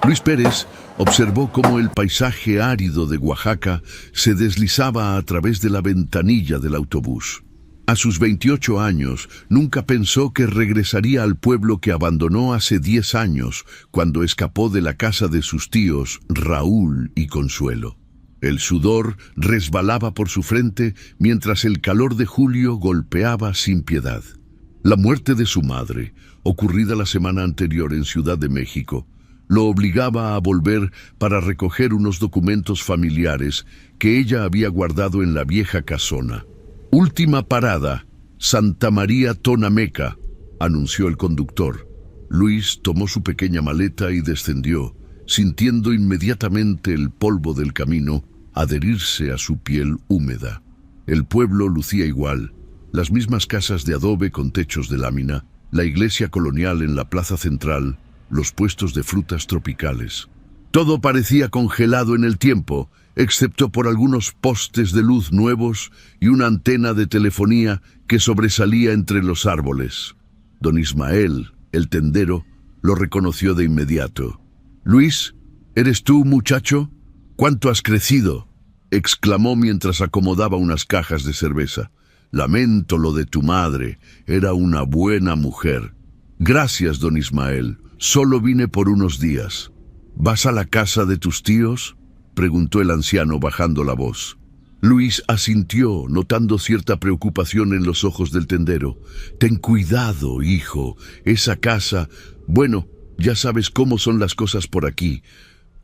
Luis Pérez observó cómo el paisaje árido de Oaxaca se deslizaba a través de la ventanilla del autobús. A sus 28 años, nunca pensó que regresaría al pueblo que abandonó hace 10 años, cuando escapó de la casa de sus tíos Raúl y Consuelo. El sudor resbalaba por su frente mientras el calor de julio golpeaba sin piedad. La muerte de su madre, ocurrida la semana anterior en Ciudad de México, lo obligaba a volver para recoger unos documentos familiares que ella había guardado en la vieja casona. «Última parada, Santa María Tonameca», anunció el conductor. Luis tomó su pequeña maleta y descendió, sintiendo inmediatamente el polvo del camino adherirse a su piel húmeda. El pueblo lucía igual, las mismas casas de adobe con techos de lámina, la iglesia colonial en la plaza central, los puestos de frutas tropicales. Todo parecía congelado en el tiempo, excepto por algunos postes de luz nuevos y una antena de telefonía que sobresalía entre los árboles. Don Ismael, el tendero, lo reconoció de inmediato. «Luis, ¿eres tú, muchacho? ¿Cuánto has crecido?», exclamó mientras acomodaba unas cajas de cerveza. «Lamento lo de tu madre, era una buena mujer». «Gracias, don Ismael, solo vine por unos días». «¿Vas a la casa de tus tíos?», preguntó el anciano bajando la voz. Luis asintió, notando cierta preocupación en los ojos del tendero. «Ten cuidado, hijo, esa casa... Bueno, ya sabes cómo son las cosas por aquí.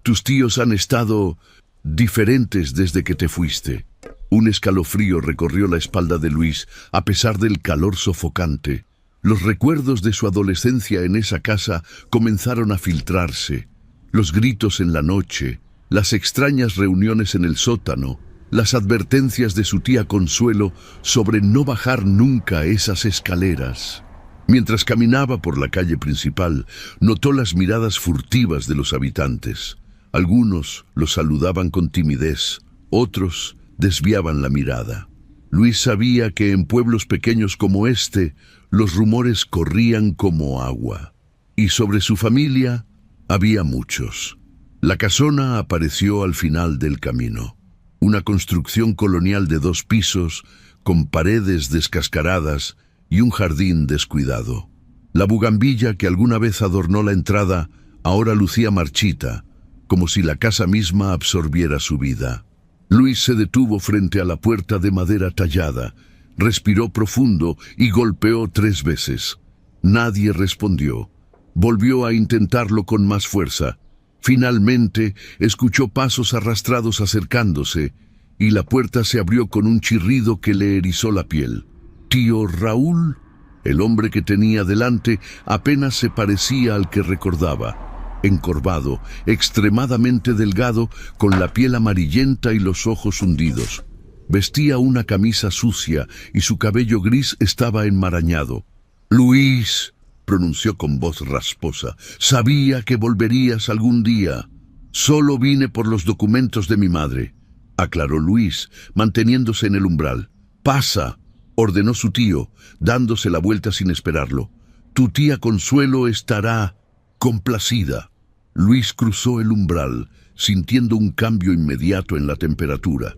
Tus tíos han estado diferentes desde que te fuiste». Un escalofrío recorrió la espalda de Luis, a pesar del calor sofocante. Los recuerdos de su adolescencia en esa casa comenzaron a filtrarse. Los gritos en la noche, las extrañas reuniones en el sótano, las advertencias de su tía Consuelo sobre no bajar nunca esas escaleras. Mientras caminaba por la calle principal, notó las miradas furtivas de los habitantes. Algunos los saludaban con timidez, otros desviaban la mirada. Luis sabía que en pueblos pequeños como este, los rumores corrían como agua. Y sobre su familia había muchos. La casona apareció al final del camino. Una construcción colonial de 2 pisos, con paredes descascaradas y un jardín descuidado. La bugambilla que alguna vez adornó la entrada ahora lucía marchita, como si la casa misma absorbiera su vida. Luis se detuvo frente a la puerta de madera tallada, respiró profundo y golpeó 3 veces. Nadie respondió. Volvió a intentarlo con más fuerza. Finalmente escuchó pasos arrastrados acercándose y la puerta se abrió con un chirrido que le erizó la piel. «¿Tío Raúl?». El hombre que tenía delante apenas se parecía al que recordaba. Encorvado, extremadamente delgado, con la piel amarillenta y los ojos hundidos. Vestía una camisa sucia y su cabello gris estaba enmarañado. «Luis», pronunció con voz rasposa, «sabía que volverías algún día». «Solo vine por los documentos de mi madre», aclaró Luis, manteniéndose en el umbral. «Pasa», ordenó su tío, dándose la vuelta sin esperarlo. «Tu tía Consuelo estará complacida». Luis cruzó el umbral, sintiendo un cambio inmediato en la temperatura.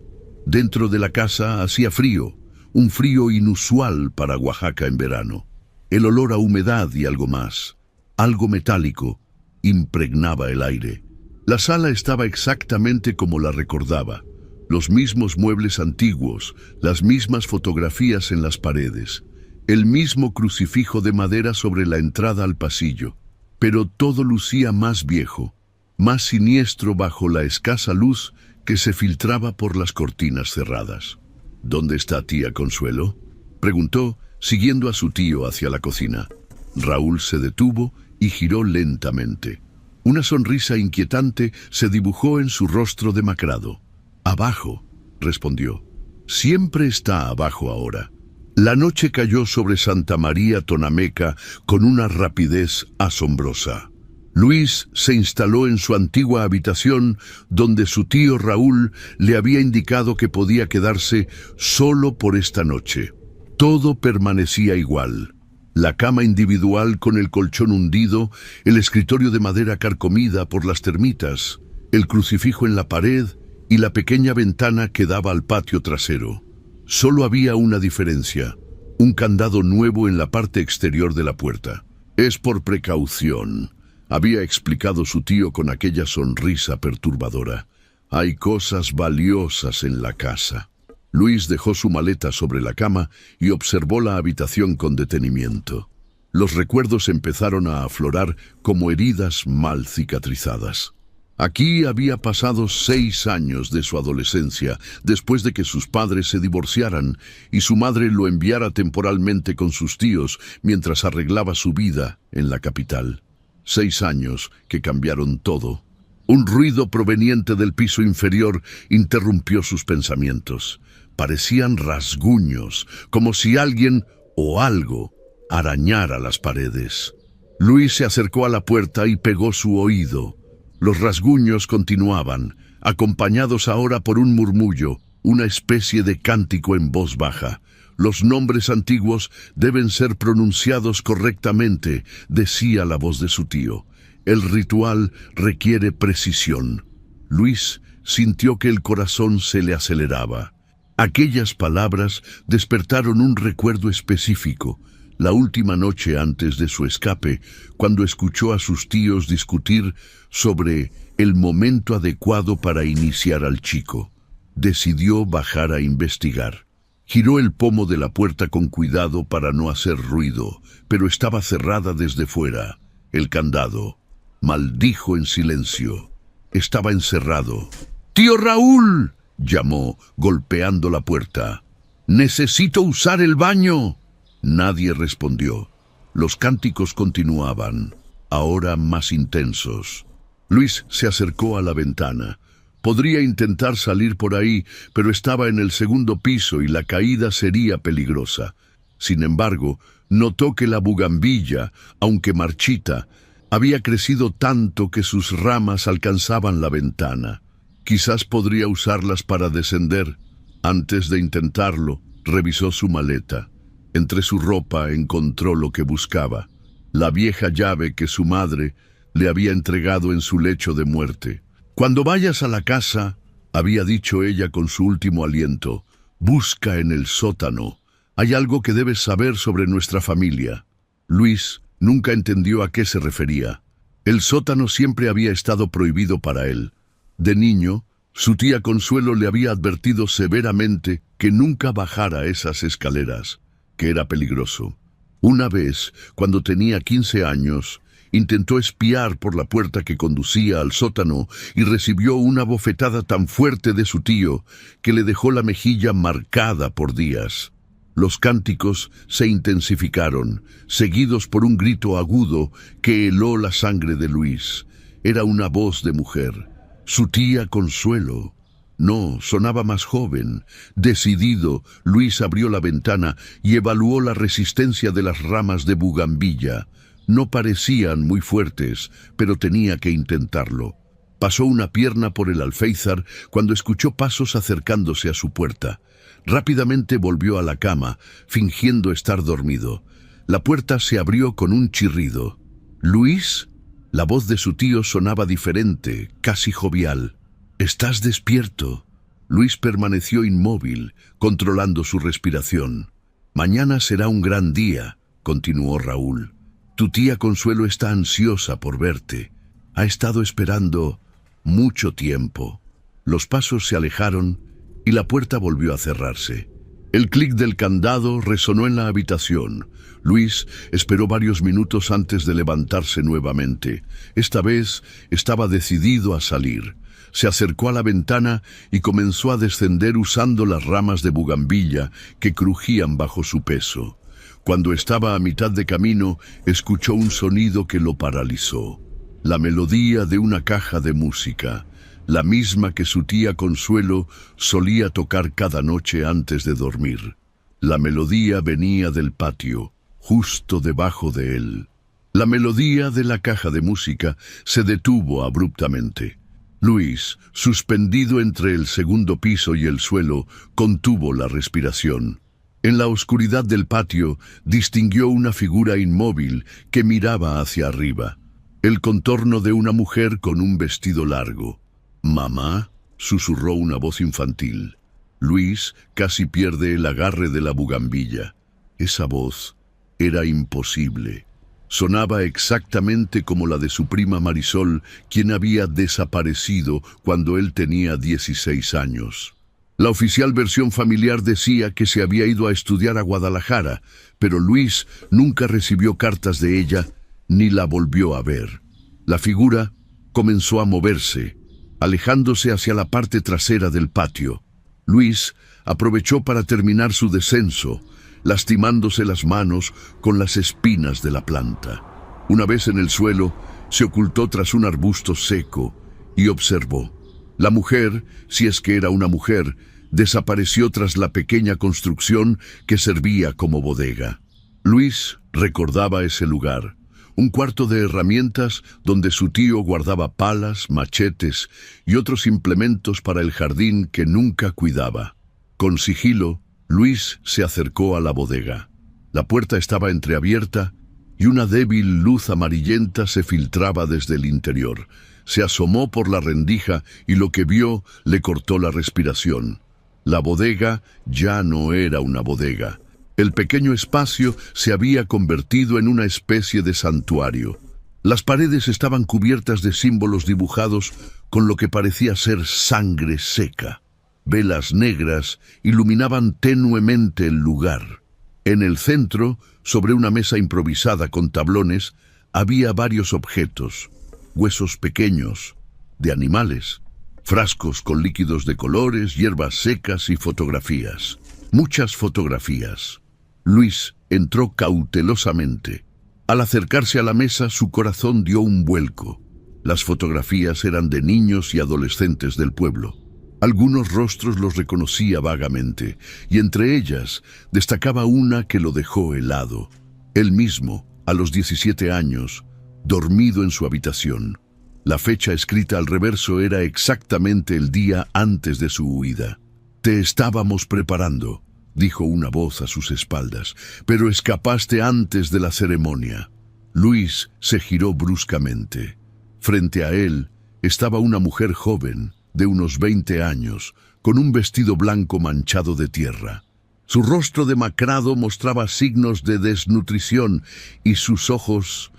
Dentro de la casa hacía frío, un frío inusual para Oaxaca en verano. El olor a humedad y algo más, algo metálico, impregnaba el aire. La sala estaba exactamente como la recordaba. Los mismos muebles antiguos, las mismas fotografías en las paredes, el mismo crucifijo de madera sobre la entrada al pasillo. Pero todo lucía más viejo, más siniestro bajo la escasa luz que se filtraba por las cortinas cerradas. «¿Dónde está tía Consuelo?», preguntó, siguiendo a su tío hacia la cocina. Raúl se detuvo y giró lentamente. Una sonrisa inquietante se dibujó en su rostro demacrado. «Abajo», respondió. «Siempre está abajo ahora». La noche cayó sobre Santa María Tonameca con una rapidez asombrosa. Luis se instaló en su antigua habitación donde su tío Raúl le había indicado que podía quedarse solo por esta noche. Todo permanecía igual. La cama individual con el colchón hundido, el escritorio de madera carcomida por las termitas, el crucifijo en la pared y la pequeña ventana que daba al patio trasero. Solo había una diferencia: un candado nuevo en la parte exterior de la puerta. «Es por precaución», había explicado su tío con aquella sonrisa perturbadora. «Hay cosas valiosas en la casa». Luis dejó su maleta sobre la cama y observó la habitación con detenimiento. Los recuerdos empezaron a aflorar como heridas mal cicatrizadas. Aquí había pasado 6 años de su adolescencia, después de que sus padres se divorciaran y su madre lo enviara temporalmente con sus tíos mientras arreglaba su vida en la capital. 6 años que cambiaron todo. Un ruido proveniente del piso inferior interrumpió sus pensamientos. Parecían rasguños, como si alguien o algo arañara las paredes. Luis se acercó a la puerta y pegó su oído. Los rasguños continuaban, acompañados ahora por un murmullo, una especie de cántico en voz baja. «Los nombres antiguos deben ser pronunciados correctamente», decía la voz de su tío. «El ritual requiere precisión». Luis sintió que el corazón se le aceleraba. Aquellas palabras despertaron un recuerdo específico. La última noche antes de su escape, cuando escuchó a sus tíos discutir sobre el momento adecuado para iniciar al chico, decidió bajar a investigar. Giró el pomo de la puerta con cuidado para no hacer ruido, pero estaba cerrada desde fuera. El candado maldijo en silencio. Estaba encerrado. «¡Tío Raúl!», llamó, golpeando la puerta. «¡Necesito usar el baño!». Nadie respondió. Los cánticos continuaban, ahora más intensos. Luis se acercó a la ventana. Podría intentar salir por ahí, pero estaba en el 2.º piso y la caída sería peligrosa. Sin embargo, notó que la bugambilla, aunque marchita, había crecido tanto que sus ramas alcanzaban la ventana. Quizás podría usarlas para descender. Antes de intentarlo, revisó su maleta. Entre su ropa encontró lo que buscaba: la vieja llave que su madre le había entregado en su lecho de muerte. «Cuando vayas a la casa», había dicho ella con su último aliento, «busca en el sótano. Hay algo que debes saber sobre nuestra familia». Luis nunca entendió a qué se refería. El sótano siempre había estado prohibido para él. De niño, su tía Consuelo le había advertido severamente que nunca bajara esas escaleras, que era peligroso. Una vez, cuando tenía 15 años, intentó espiar por la puerta que conducía al sótano y recibió una bofetada tan fuerte de su tío que le dejó la mejilla marcada por días. Los cánticos se intensificaron, seguidos por un grito agudo que heló la sangre de Luis. Era una voz de mujer. Su tía Consuelo. No, sonaba más joven. Decidido, Luis abrió la ventana y evaluó la resistencia de las ramas de bugambilla. No parecían muy fuertes, pero tenía que intentarlo. Pasó una pierna por el alféizar cuando escuchó pasos acercándose a su puerta. Rápidamente volvió a la cama, fingiendo estar dormido. La puerta se abrió con un chirrido. «¿Luis?». La voz de su tío sonaba diferente, casi jovial. «¿Estás despierto?». Luis permaneció inmóvil, controlando su respiración. «Mañana será un gran día», continuó Raúl. «Tu tía Consuelo está ansiosa por verte. Ha estado esperando mucho tiempo». Los pasos se alejaron y la puerta volvió a cerrarse. El clic del candado resonó en la habitación. Luis esperó varios minutos antes de levantarse nuevamente. Esta vez estaba decidido a salir. Se acercó a la ventana y comenzó a descender usando las ramas de bugambilla que crujían bajo su peso. Cuando estaba a mitad de camino, escuchó un sonido que lo paralizó. La melodía de una caja de música, la misma que su tía Consuelo solía tocar cada noche antes de dormir. La melodía venía del patio, justo debajo de él. La melodía de la caja de música se detuvo abruptamente. Luis, suspendido entre el 2.º piso y el suelo, contuvo la respiración. En la oscuridad del patio distinguió una figura inmóvil que miraba hacia arriba. El contorno de una mujer con un vestido largo. «Mamá», susurró una voz infantil. Luis casi pierde el agarre de la bugambilla. Esa voz era imposible. Sonaba exactamente como la de su prima Marisol, quien había desaparecido cuando él tenía 16 años. La oficial versión familiar decía que se había ido a estudiar a Guadalajara, pero Luis nunca recibió cartas de ella ni la volvió a ver. La figura comenzó a moverse, alejándose hacia la parte trasera del patio. Luis aprovechó para terminar su descenso, lastimándose las manos con las espinas de la planta. Una vez en el suelo, se ocultó tras un arbusto seco y observó. La mujer, si es que era una mujer, desapareció tras la pequeña construcción que servía como bodega. Luis recordaba ese lugar, un cuarto de herramientas donde su tío guardaba palas, machetes y otros implementos para el jardín que nunca cuidaba. Con sigilo, Luis se acercó a la bodega. La puerta estaba entreabierta y una débil luz amarillenta se filtraba desde el interior. Se asomó por la rendija y lo que vio le cortó la respiración. La bodega ya no era una bodega. El pequeño espacio se había convertido en una especie de santuario. Las paredes estaban cubiertas de símbolos dibujados con lo que parecía ser sangre seca. Velas negras iluminaban tenuemente el lugar. En el centro, sobre una mesa improvisada con tablones, había varios objetos. Huesos pequeños, de animales, frascos con líquidos de colores, hierbas secas y fotografías. Muchas fotografías. Luis entró cautelosamente. Al acercarse a la mesa, su corazón dio un vuelco. Las fotografías eran de niños y adolescentes del pueblo. Algunos rostros los reconocía vagamente, y entre ellas destacaba una que lo dejó helado. Él mismo, a los 17 años, dormido en su habitación. La fecha escrita al reverso era exactamente el día antes de su huida. «Te estábamos preparando», dijo una voz a sus espaldas, «pero escapaste antes de la ceremonia». Luis se giró bruscamente. Frente a él estaba una mujer joven, de unos 20 años, con un vestido blanco manchado de tierra. Su rostro demacrado mostraba signos de desnutrición y sus ojos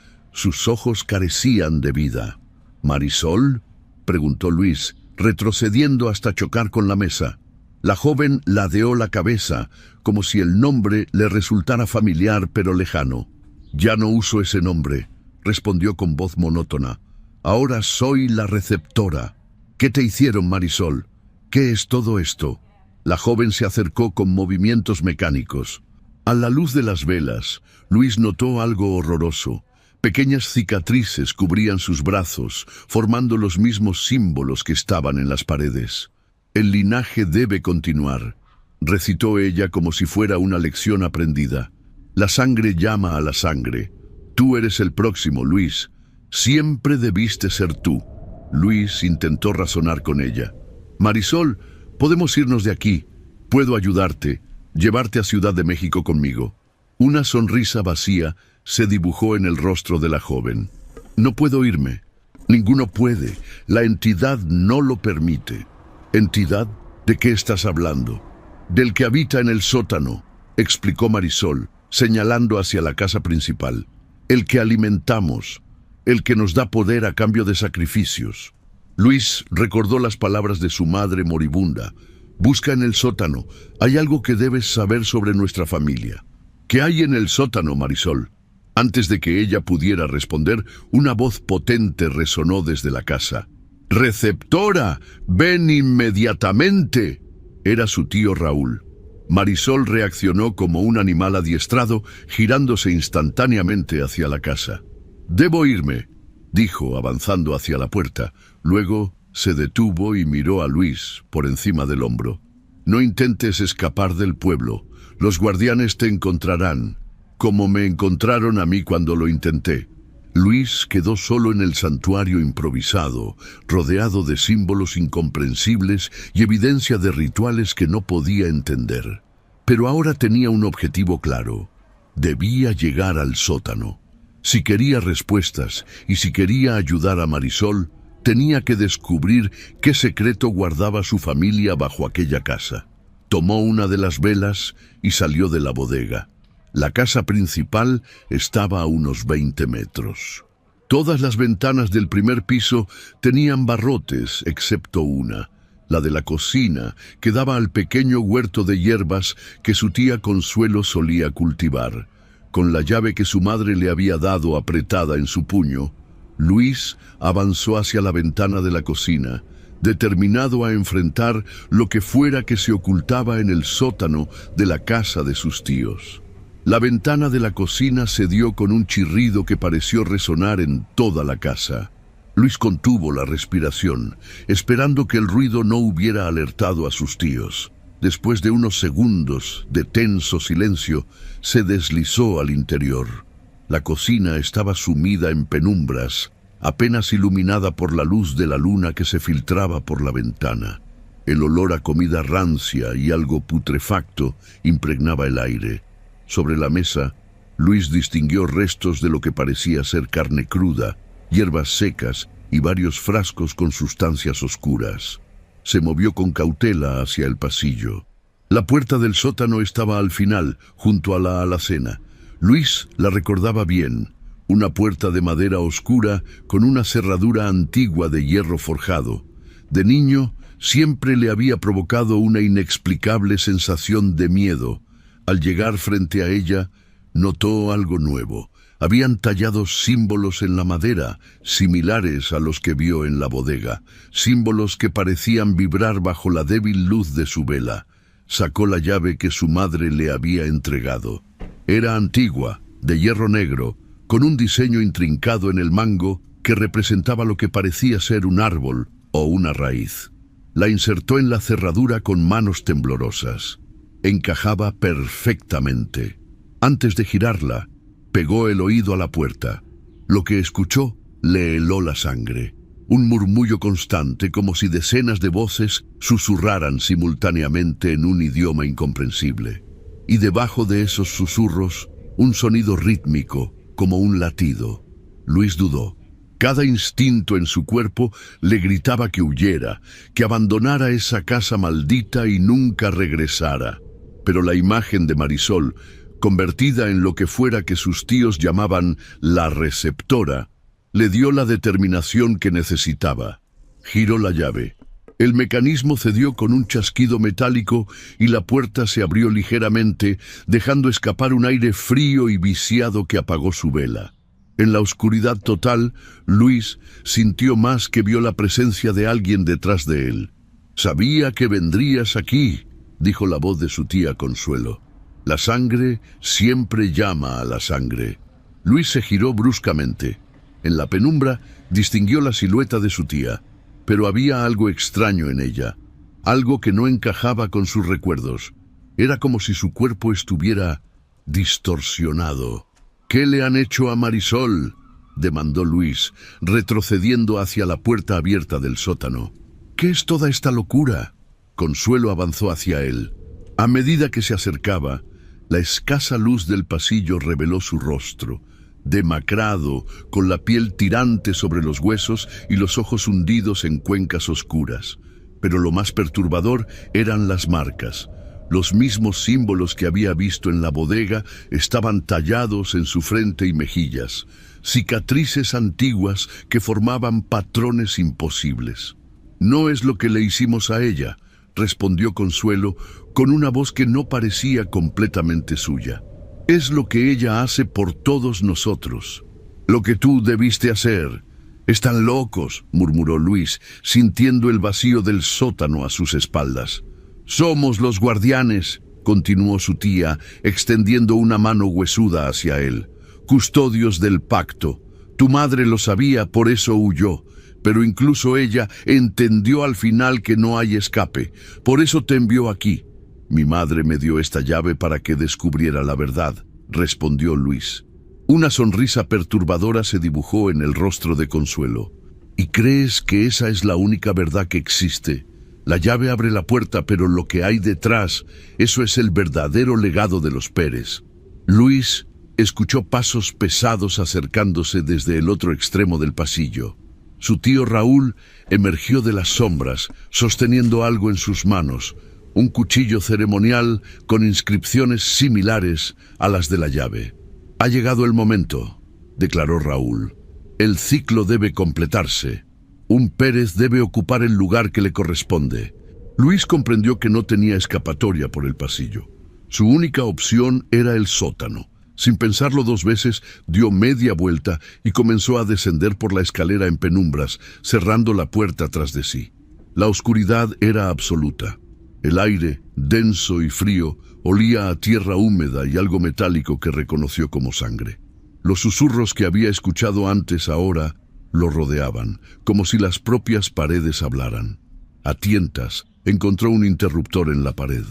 carecían de vida. «¿Marisol?», preguntó Luis, retrocediendo hasta chocar con la mesa. La joven ladeó la cabeza, como si el nombre le resultara familiar pero lejano. «Ya no uso ese nombre», respondió con voz monótona. «Ahora soy la receptora». «¿Qué te hicieron, Marisol? ¿Qué es todo esto?». La joven se acercó con movimientos mecánicos. A la luz de las velas, Luis notó algo horroroso. Pequeñas cicatrices cubrían sus brazos, formando los mismos símbolos que estaban en las paredes. «El linaje debe continuar», recitó ella como si fuera una lección aprendida. «La sangre llama a la sangre. Tú eres el próximo, Luis. Siempre debiste ser tú». Luis intentó razonar con ella. «Marisol, podemos irnos de aquí. Puedo ayudarte, llevarte a Ciudad de México conmigo». Una sonrisa vacía se dibujó en el rostro de la joven. «No puedo irme. Ninguno puede. La entidad no lo permite». «¿Entidad? ¿De qué estás hablando?» «Del que habita en el sótano», explicó Marisol, señalando hacia la casa principal. «El que alimentamos, el que nos da poder a cambio de sacrificios». Luis recordó las palabras de su madre moribunda. «Busca en el sótano. Hay algo que debes saber sobre nuestra familia». «¿Qué hay en el sótano, Marisol?». Antes de que ella pudiera responder, una voz potente resonó desde la casa. «¡Receptora! ¡Ven inmediatamente!». Era su tío Raúl. Marisol reaccionó como un animal adiestrado, girándose instantáneamente hacia la casa. «Debo irme», dijo, avanzando hacia la puerta. Luego se detuvo y miró a Luis por encima del hombro. «No intentes escapar del pueblo. Los guardianes te encontrarán, como me encontraron a mí cuando lo intenté». Luis quedó solo en el santuario improvisado, rodeado de símbolos incomprensibles y evidencia de rituales que no podía entender. Pero ahora tenía un objetivo claro. Debía llegar al sótano. Si quería respuestas y si quería ayudar a Marisol, tenía que descubrir qué secreto guardaba su familia bajo aquella casa. Tomó una de las velas y salió de la bodega. La casa principal estaba a unos 20 metros. Todas las ventanas del primer piso tenían barrotes, excepto una, la de la cocina, que daba al pequeño huerto de hierbas que su tía Consuelo solía cultivar. Con la llave que su madre le había dado apretada en su puño, Luis avanzó hacia la ventana de la cocina, determinado a enfrentar lo que fuera que se ocultaba en el sótano de la casa de sus tíos. La ventana de la cocina se dio con un chirrido que pareció resonar en toda la casa. Luis contuvo la respiración, esperando que el ruido no hubiera alertado a sus tíos. Después de unos segundos de tenso silencio, se deslizó al interior. La cocina estaba sumida en penumbras, apenas iluminada por la luz de la luna que se filtraba por la ventana. El olor a comida rancia y algo putrefacto impregnaba el aire. Sobre la mesa, Luis distinguió restos de lo que parecía ser carne cruda, hierbas secas y varios frascos con sustancias oscuras. Se movió con cautela hacia el pasillo. La puerta del sótano estaba al final, junto a la alacena. Luis la recordaba bien. Una puerta de madera oscura con una cerradura antigua de hierro forjado. De niño, siempre le había provocado una inexplicable sensación de miedo. Al llegar frente a ella, notó algo nuevo. Habían tallado símbolos en la madera, similares a los que vio en la bodega, símbolos que parecían vibrar bajo la débil luz de su vela. Sacó la llave que su madre le había entregado. Era antigua, de hierro negro, con un diseño intrincado en el mango que representaba lo que parecía ser un árbol o una raíz. La insertó en la cerradura con manos temblorosas. Encajaba perfectamente. Antes de girarla, pegó el oído a la puerta. Lo que escuchó le heló la sangre. Un murmullo constante, como si decenas de voces susurraran simultáneamente en un idioma incomprensible. Y debajo de esos susurros, un sonido rítmico, como un latido. Luis dudó. Cada instinto en su cuerpo le gritaba que huyera, que abandonara esa casa maldita y nunca regresara. Pero la imagen de Marisol, convertida en lo que fuera que sus tíos llamaban la receptora, le dio la determinación que necesitaba. Giró la llave. El mecanismo cedió con un chasquido metálico y la puerta se abrió ligeramente, dejando escapar un aire frío y viciado que apagó su vela. En la oscuridad total, Luis sintió más que vio la presencia de alguien detrás de él. «Sabía que vendrías aquí», dijo la voz de su tía Consuelo. «La sangre siempre llama a la sangre». Luis se giró bruscamente. En la penumbra distinguió la silueta de su tía, pero había algo extraño en ella, algo que no encajaba con sus recuerdos. Era como si su cuerpo estuviera distorsionado. «¿Qué le han hecho a Marisol?», demandó Luis, retrocediendo hacia la puerta abierta del sótano. «¿Qué es toda esta locura?». Consuelo avanzó hacia él. A medida que se acercaba, la escasa luz del pasillo reveló su rostro, demacrado, con la piel tirante sobre los huesos y los ojos hundidos en cuencas oscuras. Pero lo más perturbador eran las marcas. Los mismos símbolos que había visto en la bodega estaban tallados en su frente y mejillas, cicatrices antiguas que formaban patrones imposibles. «No es lo que le hicimos a ella», respondió Consuelo con una voz que no parecía completamente suya. «Es lo que ella hace por todos nosotros. Lo que tú debiste hacer». «Están locos», murmuró Luis, sintiendo el vacío del sótano a sus espaldas. «Somos los guardianes», continuó su tía, extendiendo una mano huesuda hacia él. «Custodios del pacto. Tu madre lo sabía, por eso huyó. Pero incluso ella entendió al final que no hay escape. Por eso te envió aquí». «Mi madre me dio esta llave para que descubriera la verdad», respondió Luis. Una sonrisa perturbadora se dibujó en el rostro de Consuelo. «¿Y crees que esa es la única verdad que existe? La llave abre la puerta, pero lo que hay detrás, eso es el verdadero legado de los Pérez. Luis escuchó pasos pesados acercándose desde el otro extremo del pasillo. Su tío Raúl emergió de las sombras, sosteniendo algo en sus manos, un cuchillo ceremonial con inscripciones similares a las de la llave. «Ha llegado el momento», declaró Raúl. «El ciclo debe completarse. Un Pérez debe ocupar el lugar que le corresponde». Luis comprendió que no tenía escapatoria por el pasillo. Su única opción era el sótano. Sin pensarlo dos veces, dio media vuelta y comenzó a descender por la escalera en penumbras, cerrando la puerta tras de sí. La oscuridad era absoluta. El aire, denso y frío, olía a tierra húmeda y algo metálico que reconoció como sangre. Los susurros que había escuchado antes ahora lo rodeaban, como si las propias paredes hablaran. A tientas, encontró un interruptor en la pared.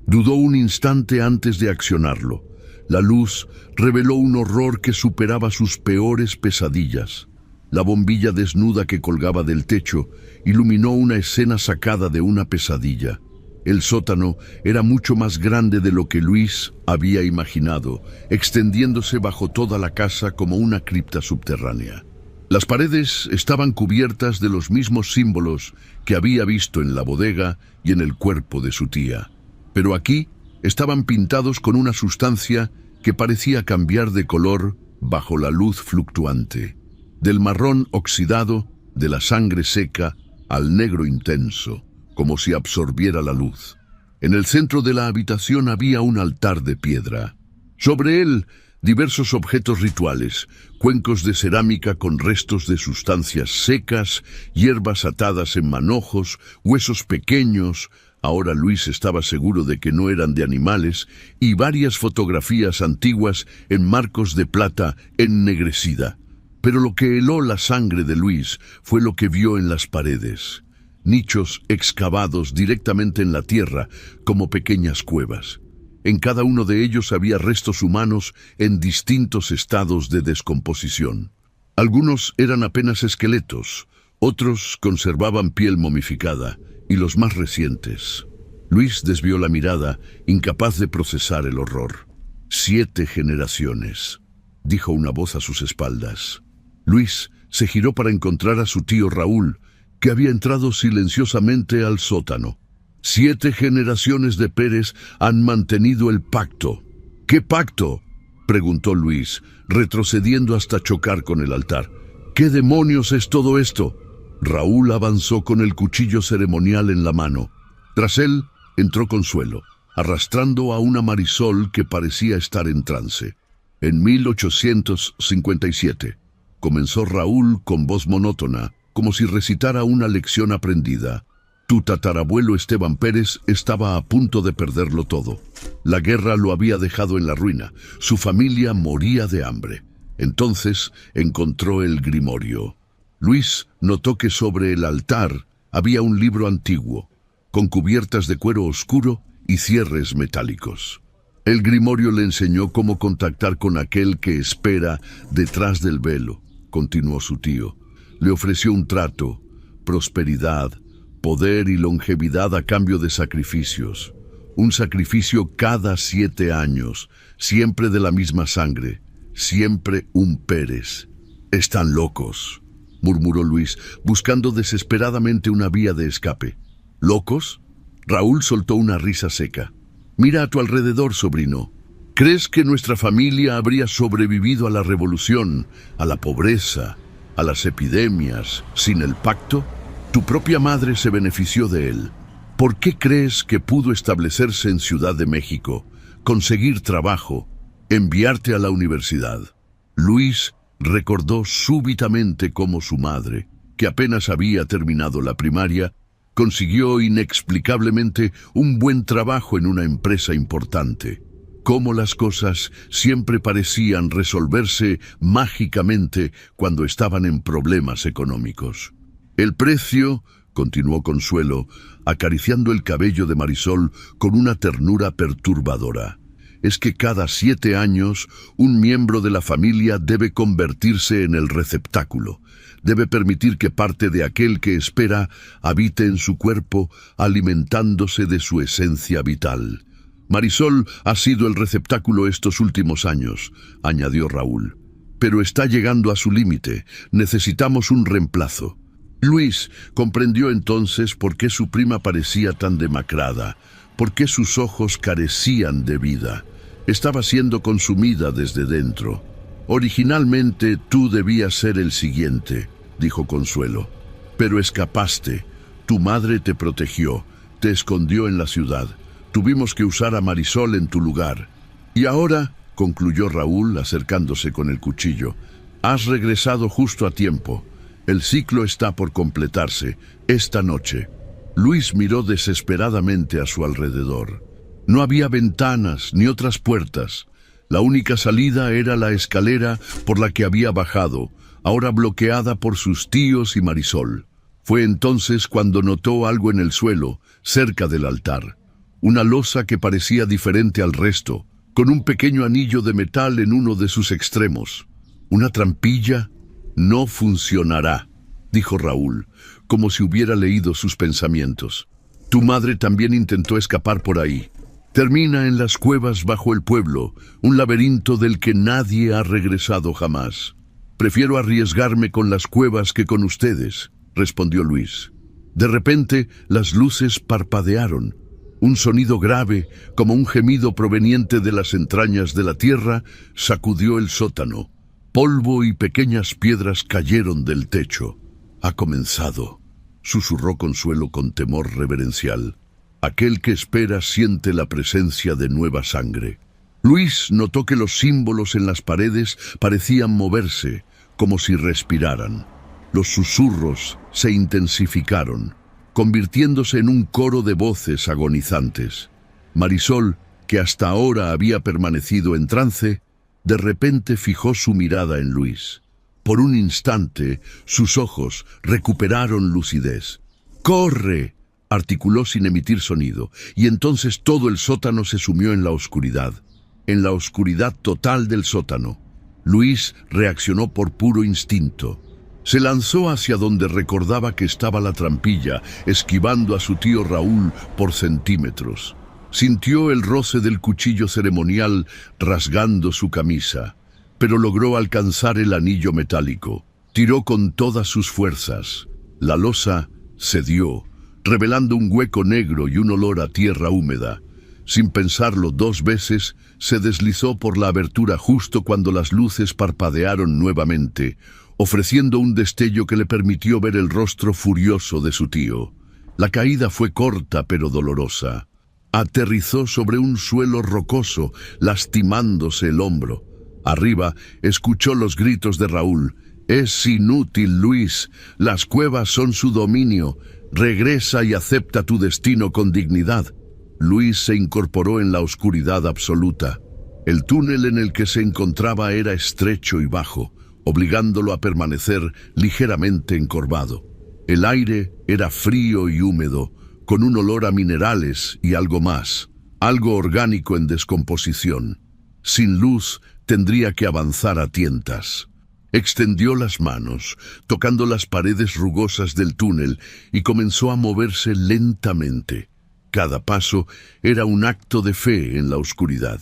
Dudó un instante antes de accionarlo. La luz reveló un horror que superaba sus peores pesadillas. La bombilla desnuda que colgaba del techo iluminó una escena sacada de una pesadilla. El sótano era mucho más grande de lo que Luis había imaginado, extendiéndose bajo toda la casa como una cripta subterránea. Las paredes estaban cubiertas de los mismos símbolos que había visto en la bodega y en el cuerpo de su tía. Pero aquí estaban pintados con una sustancia que parecía cambiar de color bajo la luz fluctuante, del marrón oxidado, de la sangre seca, al negro intenso, como si absorbiera la luz. En el centro de la habitación había un altar de piedra. Sobre él, diversos objetos rituales, cuencos de cerámica con restos de sustancias secas, hierbas atadas en manojos, huesos pequeños. Ahora Luis estaba seguro de que no eran de animales, y varias fotografías antiguas en marcos de plata ennegrecida. Pero lo que heló la sangre de Luis fue lo que vio en las paredes. Nichos excavados directamente en la tierra, como pequeñas cuevas. En cada uno de ellos había restos humanos en distintos estados de descomposición. Algunos eran apenas esqueletos, otros conservaban piel momificada, y los más recientes. Luis desvió la mirada, incapaz de procesar el horror. 7 generaciones, dijo una voz a sus espaldas. Luis se giró para encontrar a su tío Raúl, que había entrado silenciosamente al sótano. 7 generaciones de Pérez han mantenido el pacto. ¿Qué pacto?, preguntó Luis, retrocediendo hasta chocar con el altar. ¿Qué demonios es todo esto? Raúl avanzó con el cuchillo ceremonial en la mano. Tras él entró Consuelo, arrastrando a una Marisol que parecía estar en trance. En 1857, comenzó Raúl con voz monótona, como si recitara una lección aprendida. Tu tatarabuelo Esteban Pérez estaba a punto de perderlo todo. La guerra lo había dejado en la ruina. Su familia moría de hambre. Entonces encontró el grimorio. Luis notó que sobre el altar había un libro antiguo, con cubiertas de cuero oscuro y cierres metálicos. El grimorio le enseñó cómo contactar con aquel que espera detrás del velo, continuó su tío. Le ofreció un trato, prosperidad, poder y longevidad a cambio de sacrificios. Un sacrificio cada 7 años, siempre de la misma sangre, siempre un Pérez. Están locos, murmuró Luis, buscando desesperadamente una vía de escape. ¿Locos? Raúl soltó una risa seca. Mira a tu alrededor, sobrino. ¿Crees que nuestra familia habría sobrevivido a la revolución, a la pobreza, a las epidemias, sin el pacto? Tu propia madre se benefició de él. ¿Por qué crees que pudo establecerse en Ciudad de México, conseguir trabajo, enviarte a la universidad? Luis recordó súbitamente cómo su madre, que apenas había terminado la primaria, consiguió inexplicablemente un buen trabajo en una empresa importante. Cómo las cosas siempre parecían resolverse mágicamente cuando estaban en problemas económicos. El precio, continuó Consuelo, acariciando el cabello de Marisol con una ternura perturbadora. es que cada 7 años un miembro de la familia debe convertirse en el receptáculo. Debe permitir que parte de aquel que espera habite en su cuerpo, alimentándose de su esencia vital. Marisol ha sido el receptáculo estos últimos años, añadió Raúl. Pero está llegando a su límite. Necesitamos un reemplazo. Luis comprendió entonces por qué su prima parecía tan demacrada, por qué sus ojos carecían de vida. Estaba siendo consumida desde dentro. Originalmente tú debías ser el siguiente, dijo Consuelo. Pero escapaste. Tu madre te protegió, te escondió en la ciudad. Tuvimos que usar a Marisol en tu lugar. Y ahora, concluyó Raúl acercándose con el cuchillo, has regresado justo a tiempo. El ciclo está por completarse, esta noche. Luis miró desesperadamente a su alrededor. No había ventanas ni otras puertas. La única salida era la escalera por la que había bajado, ahora bloqueada por sus tíos y Marisol. Fue entonces cuando notó algo en el suelo, cerca del altar. Una losa que parecía diferente al resto, con un pequeño anillo de metal en uno de sus extremos. ¿Una trampilla? No funcionará, dijo Raúl, como si hubiera leído sus pensamientos. Tu madre también intentó escapar por ahí. Termina en las cuevas bajo el pueblo, un laberinto del que nadie ha regresado jamás. Prefiero arriesgarme con las cuevas que con ustedes, respondió Luis. De repente, las luces parpadearon. Un sonido grave, como un gemido proveniente de las entrañas de la tierra, sacudió el sótano. Polvo y pequeñas piedras cayeron del techo. Ha comenzado, susurró Consuelo con temor reverencial. Aquel que espera siente la presencia de nueva sangre. Luis notó que los símbolos en las paredes parecían moverse, como si respiraran. Los susurros se intensificaron, convirtiéndose en un coro de voces agonizantes. Marisol, que hasta ahora había permanecido en trance, de repente fijó su mirada en Luis. Por un instante, sus ojos recuperaron lucidez. ¡Corre!, articuló sin emitir sonido, y entonces todo el sótano se sumió en la oscuridad total del sótano. Luis reaccionó por puro instinto. Se lanzó hacia donde recordaba que estaba la trampilla, esquivando a su tío Raúl por centímetros. Sintió el roce del cuchillo ceremonial rasgando su camisa, pero logró alcanzar el anillo metálico. Tiró con todas sus fuerzas. La losa cedió, revelando un hueco negro y un olor a tierra húmeda. Sin pensarlo 2 veces, se deslizó por la abertura justo cuando las luces parpadearon nuevamente, ofreciendo un destello que le permitió ver el rostro furioso de su tío. La caída fue corta pero dolorosa. Aterrizó sobre un suelo rocoso, lastimándose el hombro. Arriba, escuchó los gritos de Raúl. «Es inútil, Luis. Las cuevas son su dominio. Regresa y acepta tu destino con dignidad». Luis se incorporó en la oscuridad absoluta. El túnel en el que se encontraba era estrecho y bajo, obligándolo a permanecer ligeramente encorvado. El aire era frío y húmedo, con un olor a minerales y algo más, algo orgánico en descomposición. Sin luz, tendría que avanzar a tientas. Extendió las manos, tocando las paredes rugosas del túnel, y comenzó a moverse lentamente. Cada paso era un acto de fe en la oscuridad.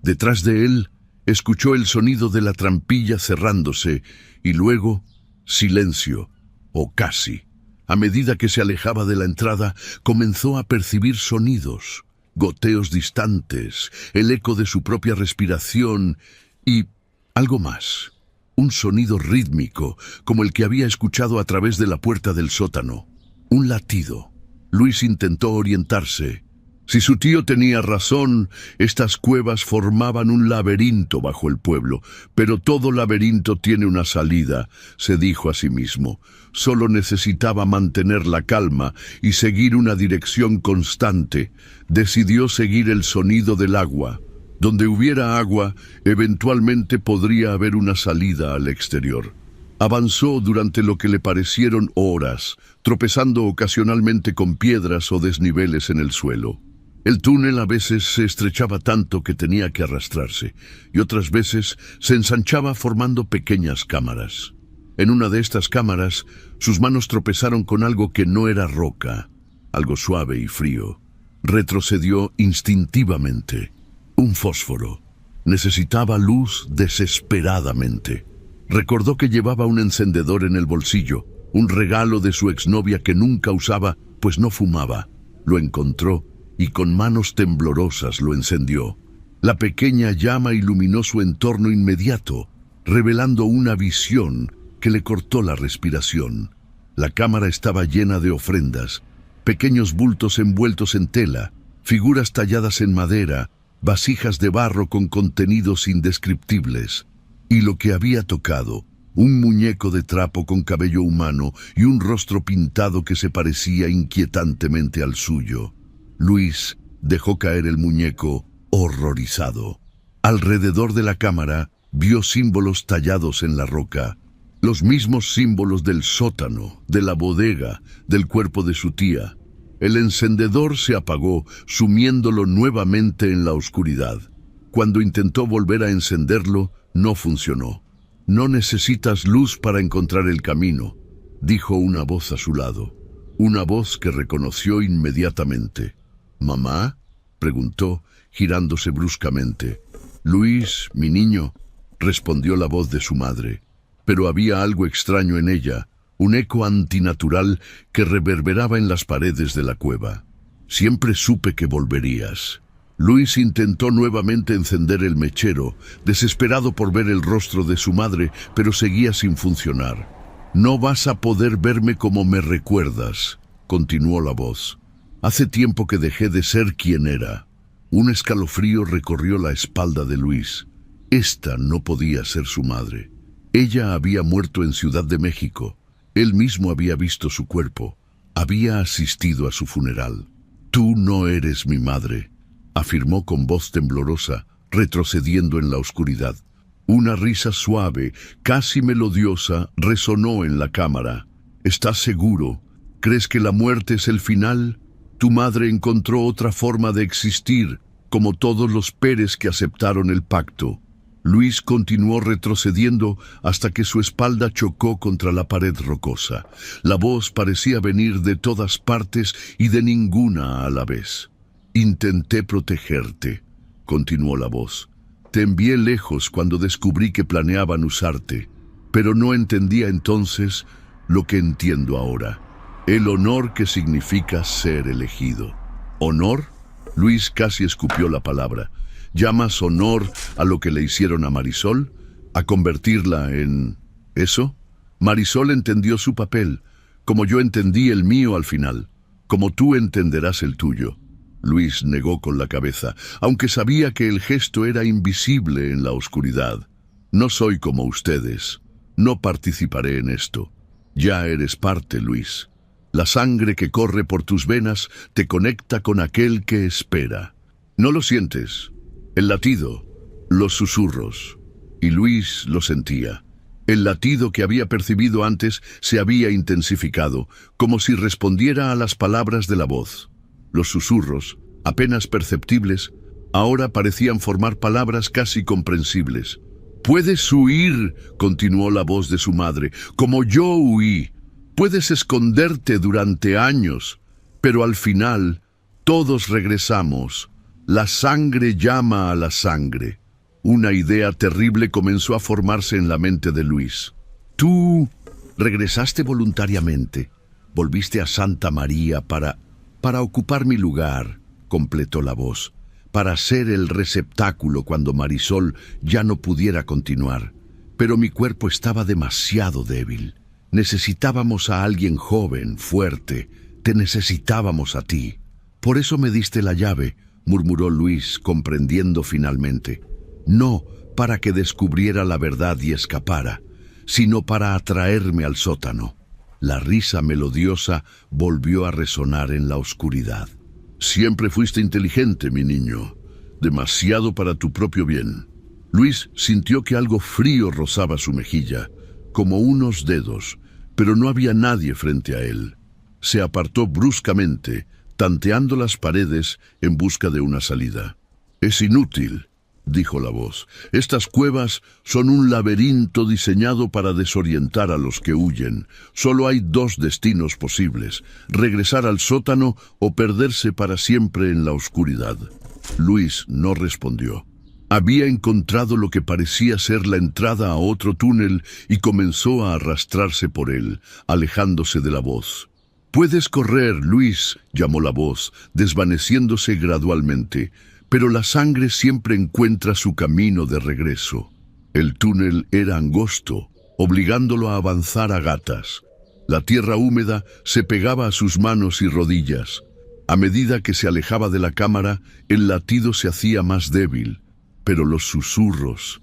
Detrás de él, escuchó el sonido de la trampilla cerrándose, y luego, silencio, o casi. A medida que se alejaba de la entrada, comenzó a percibir sonidos, goteos distantes, el eco de su propia respiración y algo más. Un sonido rítmico, como el que había escuchado a través de la puerta del sótano. Un latido. Luis intentó orientarse. Si su tío tenía razón, estas cuevas formaban un laberinto bajo el pueblo, pero todo laberinto tiene una salida, se dijo a sí mismo. Solo necesitaba mantener la calma y seguir una dirección constante. Decidió seguir el sonido del agua. Donde hubiera agua, eventualmente podría haber una salida al exterior. Avanzó durante lo que le parecieron horas, tropezando ocasionalmente con piedras o desniveles en el suelo. El túnel a veces se estrechaba tanto que tenía que arrastrarse, y otras veces se ensanchaba formando pequeñas cámaras. En una de estas cámaras, sus manos tropezaron con algo que no era roca, algo suave y frío. Retrocedió instintivamente. Un fósforo. Necesitaba luz desesperadamente. Recordó que llevaba un encendedor en el bolsillo, un regalo de su exnovia que nunca usaba, pues no fumaba. Lo encontró y con manos temblorosas lo encendió. La pequeña llama iluminó su entorno inmediato, revelando una visión que le cortó la respiración. La cámara estaba llena de ofrendas, pequeños bultos envueltos en tela, figuras talladas en madera, vasijas de barro con contenidos indescriptibles. Y lo que había tocado, un muñeco de trapo con cabello humano y un rostro pintado que se parecía inquietantemente al suyo. Luis dejó caer el muñeco, horrorizado. Alrededor de la cámara vio símbolos tallados en la roca, los mismos símbolos del sótano, de la bodega, del cuerpo de su tía. El encendedor se apagó, sumiéndolo nuevamente en la oscuridad. Cuando intentó volver a encenderlo, no funcionó. «No necesitas luz para encontrar el camino», dijo una voz a su lado. Una voz que reconoció inmediatamente. «¿Mamá?», preguntó, girándose bruscamente. «Luis, mi niño», respondió la voz de su madre. Pero había algo extraño en ella, un eco antinatural que reverberaba en las paredes de la cueva. «Siempre supe que volverías». Luis intentó nuevamente encender el mechero, desesperado por ver el rostro de su madre, pero seguía sin funcionar. «No vas a poder verme como me recuerdas», continuó la voz. «Hace tiempo que dejé de ser quien era». Un escalofrío recorrió la espalda de Luis. Esta no podía ser su madre. Ella había muerto en Ciudad de México. Él mismo había visto su cuerpo. Había asistido a su funeral. «Tú no eres mi madre», afirmó con voz temblorosa, retrocediendo en la oscuridad. Una risa suave, casi melodiosa, resonó en la cámara. «¿Estás seguro? ¿Crees que la muerte es el final? Tu madre encontró otra forma de existir, como todos los Pérez que aceptaron el pacto». Luis continuó retrocediendo hasta que su espalda chocó contra la pared rocosa. La voz parecía venir de todas partes y de ninguna a la vez. «Intenté protegerte», continuó la voz. «Te envié lejos cuando descubrí que planeaban usarte, pero no entendía entonces lo que entiendo ahora. El honor que significa ser elegido». «¿Honor?», Luis casi escupió la palabra. «¿Llamas honor a lo que le hicieron a Marisol? ¿A convertirla en eso?» Marisol entendió su papel, como yo entendí el mío al final, como tú entenderás el tuyo. Luis negó con la cabeza, aunque sabía que el gesto era invisible en la oscuridad. «No soy como ustedes. No participaré en esto. Ya eres parte, Luis. La sangre que corre por tus venas te conecta con aquel que espera. ¿No lo sientes? El latido, los susurros». Y Luis lo sentía. El latido que había percibido antes se había intensificado, como si respondiera a las palabras de la voz. Los susurros, apenas perceptibles, ahora parecían formar palabras casi comprensibles. «Puedes huir», continuó la voz de su madre, «como yo huí. Puedes esconderte durante años, pero al final todos regresamos. La sangre llama a la sangre». Una idea terrible comenzó a formarse en la mente de Luis. «Tú regresaste voluntariamente. Volviste a Santa María para ocupar mi lugar», completó la voz, «para ser el receptáculo cuando Marisol ya no pudiera continuar. Pero mi cuerpo estaba demasiado débil. Necesitábamos a alguien joven, fuerte. Te necesitábamos a ti. Por eso me diste la llave», murmuró Luis, comprendiendo finalmente. «No para que descubriera la verdad y escapara, sino para atraerme al sótano». La risa melodiosa volvió a resonar en la oscuridad. «Siempre fuiste inteligente, mi niño. Demasiado para tu propio bien». Luis sintió que algo frío rozaba su mejilla, como unos dedos, pero no había nadie frente a él. Se apartó bruscamente, tanteando las paredes en busca de una salida. «Es inútil», dijo la voz. «Estas cuevas son un laberinto diseñado para desorientar a los que huyen. Solo hay dos destinos posibles: regresar al sótano o perderse para siempre en la oscuridad». Luis no respondió. Había encontrado lo que parecía ser la entrada a otro túnel y comenzó a arrastrarse por él, alejándose de la voz. «Puedes correr, Luis», llamó la voz, desvaneciéndose gradualmente, «pero la sangre siempre encuentra su camino de regreso». El túnel era angosto, obligándolo a avanzar a gatas. La tierra húmeda se pegaba a sus manos y rodillas. A medida que se alejaba de la cámara, el latido se hacía más débil. Pero los susurros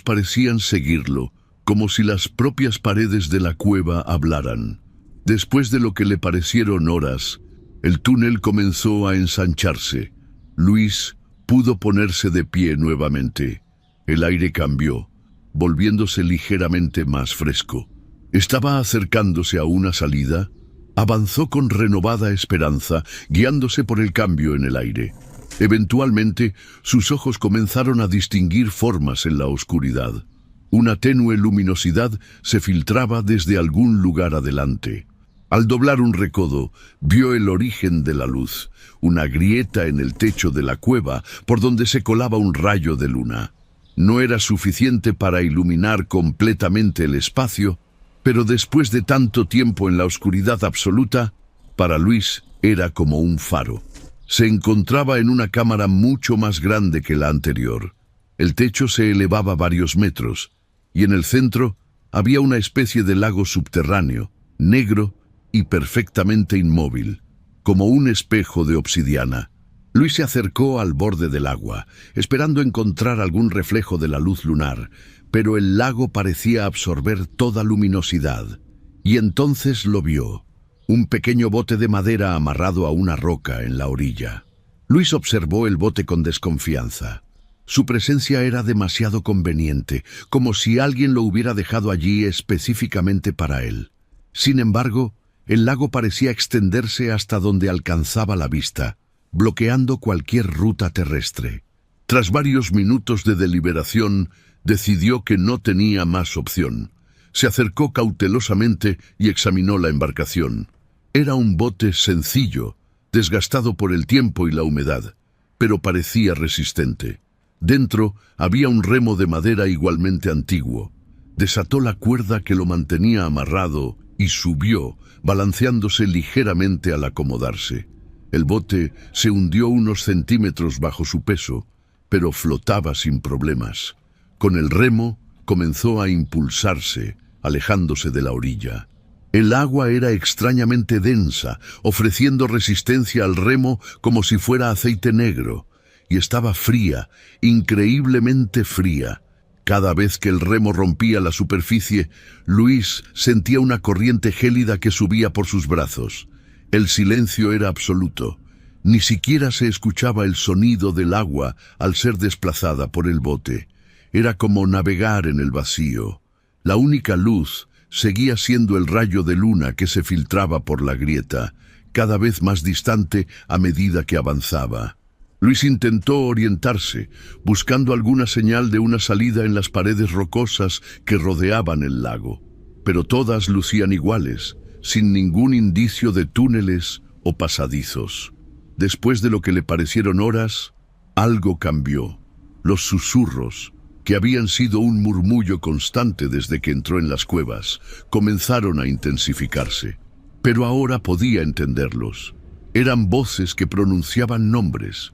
parecían seguirlo, como si las propias paredes de la cueva hablaran. Después de lo que le parecieron horas, el túnel comenzó a ensancharse. Luis pudo ponerse de pie nuevamente. El aire cambió, volviéndose ligeramente más fresco. Estaba acercándose a una salida. Avanzó con renovada esperanza, guiándose por el cambio en el aire. Eventualmente, sus ojos comenzaron a distinguir formas en la oscuridad. Una tenue luminosidad se filtraba desde algún lugar adelante. Al doblar un recodo, vio el origen de la luz, una grieta en el techo de la cueva por donde se colaba un rayo de luna. No era suficiente para iluminar completamente el espacio, pero después de tanto tiempo en la oscuridad absoluta, para Luis era como un faro. Se encontraba en una cámara mucho más grande que la anterior. El techo se elevaba varios metros, y en el centro había una especie de lago subterráneo, negro y perfectamente inmóvil, como un espejo de obsidiana. Luis se acercó al borde del agua, esperando encontrar algún reflejo de la luz lunar, pero el lago parecía absorber toda luminosidad. Y entonces lo vio. Un pequeño bote de madera amarrado a una roca en la orilla. Luis observó el bote con desconfianza. Su presencia era demasiado conveniente, como si alguien lo hubiera dejado allí específicamente para él. Sin embargo, el lago parecía extenderse hasta donde alcanzaba la vista, bloqueando cualquier ruta terrestre. Tras varios minutos de deliberación, decidió que no tenía más opción. Se acercó cautelosamente y examinó la embarcación. Era un bote sencillo, desgastado por el tiempo y la humedad, pero parecía resistente. Dentro había un remo de madera igualmente antiguo. Desató la cuerda que lo mantenía amarrado y subió, balanceándose ligeramente al acomodarse. El bote se hundió unos centímetros bajo su peso, pero flotaba sin problemas. Con el remo comenzó a impulsarse, alejándose de la orilla. El agua era extrañamente densa, ofreciendo resistencia al remo como si fuera aceite negro, y estaba fría, increíblemente fría. Cada vez que el remo rompía la superficie, Luis sentía una corriente gélida que subía por sus brazos. El silencio era absoluto. Ni siquiera se escuchaba el sonido del agua al ser desplazada por el bote. Era como navegar en el vacío. La única luz seguía siendo el rayo de luna que se filtraba por la grieta, cada vez más distante a medida que avanzaba. Luis intentó orientarse, buscando alguna señal de una salida en las paredes rocosas que rodeaban el lago, pero todas lucían iguales, sin ningún indicio de túneles o pasadizos. Después de lo que le parecieron horas, algo cambió. Los susurros, que habían sido un murmullo constante desde que entró en las cuevas, comenzaron a intensificarse. Pero ahora podía entenderlos. Eran voces que pronunciaban nombres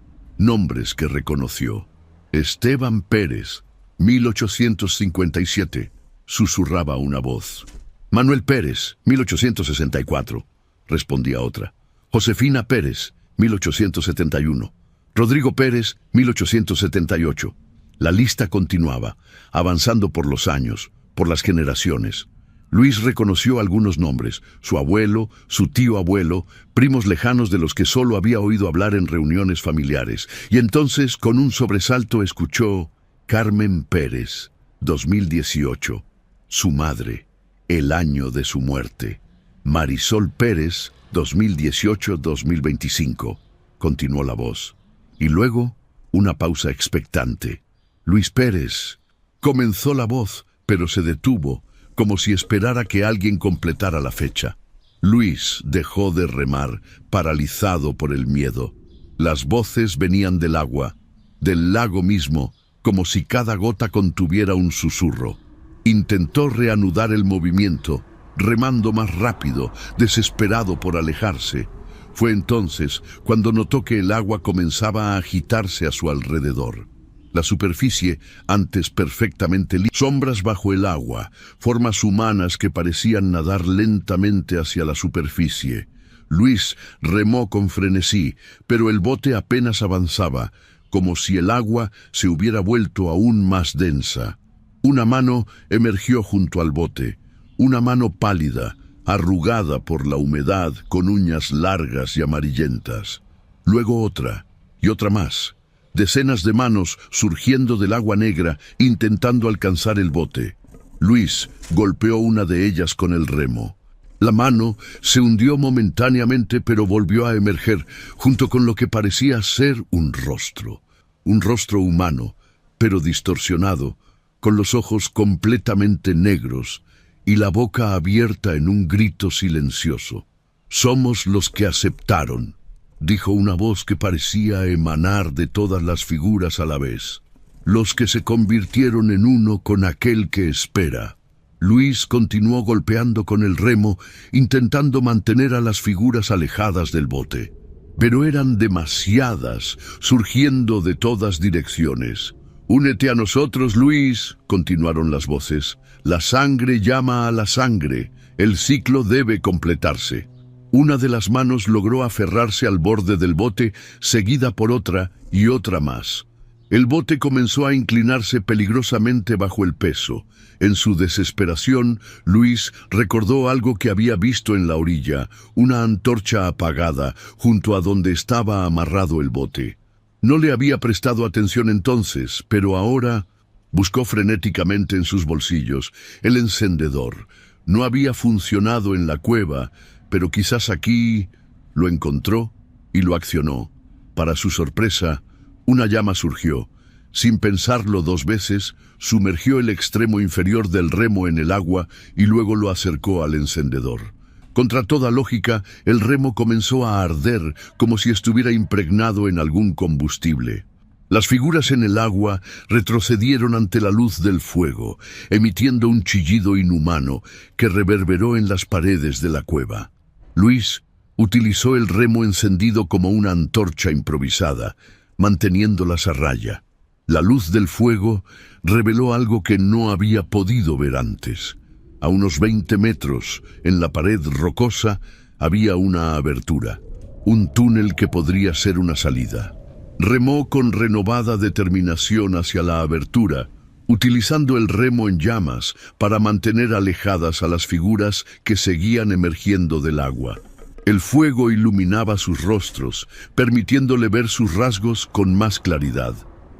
que reconoció. Esteban Pérez, 1857, susurraba una voz. Manuel Pérez, 1864, respondía otra. Josefina Pérez, 1871. Rodrigo Pérez, 1878. La lista continuaba, avanzando por los años, por las generaciones. Luis reconoció algunos nombres: su abuelo, su tío abuelo, primos lejanos de los que solo había oído hablar en reuniones familiares. Y entonces, con un sobresalto, escuchó Carmen Pérez, 2018. Su madre, el año de su muerte. Marisol Pérez, 2018-2025, continuó la voz. Y luego, una pausa expectante. Luis Pérez. Comenzó la voz, pero se detuvo, como si esperara que alguien completara la fecha. Luis dejó de remar, paralizado por el miedo. Las voces venían del agua, del lago mismo, como si cada gota contuviera un susurro. Intentó reanudar el movimiento, remando más rápido, desesperado por alejarse. Fue entonces cuando notó que el agua comenzaba a agitarse a su alrededor. La superficie, antes perfectamente limpia, sombras bajo el agua, formas humanas que parecían nadar lentamente hacia la superficie. Luis remó con frenesí, pero el bote apenas avanzaba, como si el agua se hubiera vuelto aún más densa. Una mano emergió junto al bote, una mano pálida, arrugada por la humedad, con uñas largas y amarillentas. Luego otra, y otra más. Decenas de manos surgiendo del agua negra, intentando alcanzar el bote. Luis golpeó una de ellas con el remo. La mano se hundió momentáneamente, pero volvió a emerger, junto con lo que parecía ser un rostro humano, pero distorsionado, con los ojos completamente negros y la boca abierta en un grito silencioso. «Somos los que aceptaron», dijo una voz que parecía emanar de todas las figuras a la vez. «Los que se convirtieron en uno con aquel que espera». Luis continuó golpeando con el remo, intentando mantener a las figuras alejadas del bote. Pero eran demasiadas, surgiendo de todas direcciones. «Únete a nosotros, Luis», continuaron las voces. «La sangre llama a la sangre. El ciclo debe completarse». Una de las manos logró aferrarse al borde del bote, seguida por otra y otra más. El bote comenzó a inclinarse peligrosamente bajo el peso. En su desesperación, Luis recordó algo que había visto en la orilla, una antorcha apagada, junto a donde estaba amarrado el bote. No le había prestado atención entonces, pero ahora buscó frenéticamente en sus bolsillos. El encendedor no había funcionado en la cueva, pero quizás aquí lo encontró y lo accionó. Para su sorpresa, una llama surgió. Sin pensarlo dos veces, sumergió el extremo inferior del remo en el agua y luego lo acercó al encendedor. Contra toda lógica, el remo comenzó a arder como si estuviera impregnado en algún combustible. Las figuras en el agua retrocedieron ante la luz del fuego, emitiendo un chillido inhumano que reverberó en las paredes de la cueva. Luis utilizó el remo encendido como una antorcha improvisada, manteniéndolas a raya. La luz del fuego reveló algo que no había podido ver antes. A unos 20 metros, en la pared rocosa, había una abertura, un túnel que podría ser una salida. Remó con renovada determinación hacia la abertura, utilizando el remo en llamas para mantener alejadas a las figuras que seguían emergiendo del agua. El fuego iluminaba sus rostros, permitiéndole ver sus rasgos con más claridad.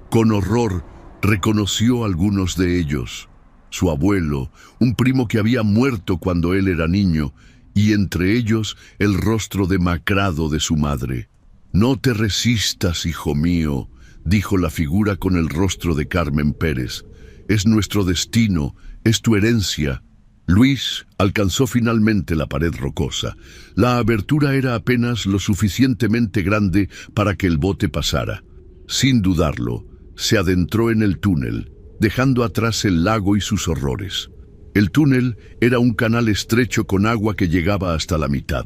Con horror, reconoció algunos de ellos. Su abuelo, un primo que había muerto cuando él era niño, y entre ellos el rostro demacrado de su madre. «No te resistas, hijo mío», dijo la figura con el rostro de Carmen Pérez. «Es nuestro destino, es tu herencia». Luis alcanzó finalmente la pared rocosa. La abertura era apenas lo suficientemente grande para que el bote pasara. Sin dudarlo, se adentró en el túnel, dejando atrás el lago y sus horrores. El túnel era un canal estrecho con agua que llegaba hasta la mitad.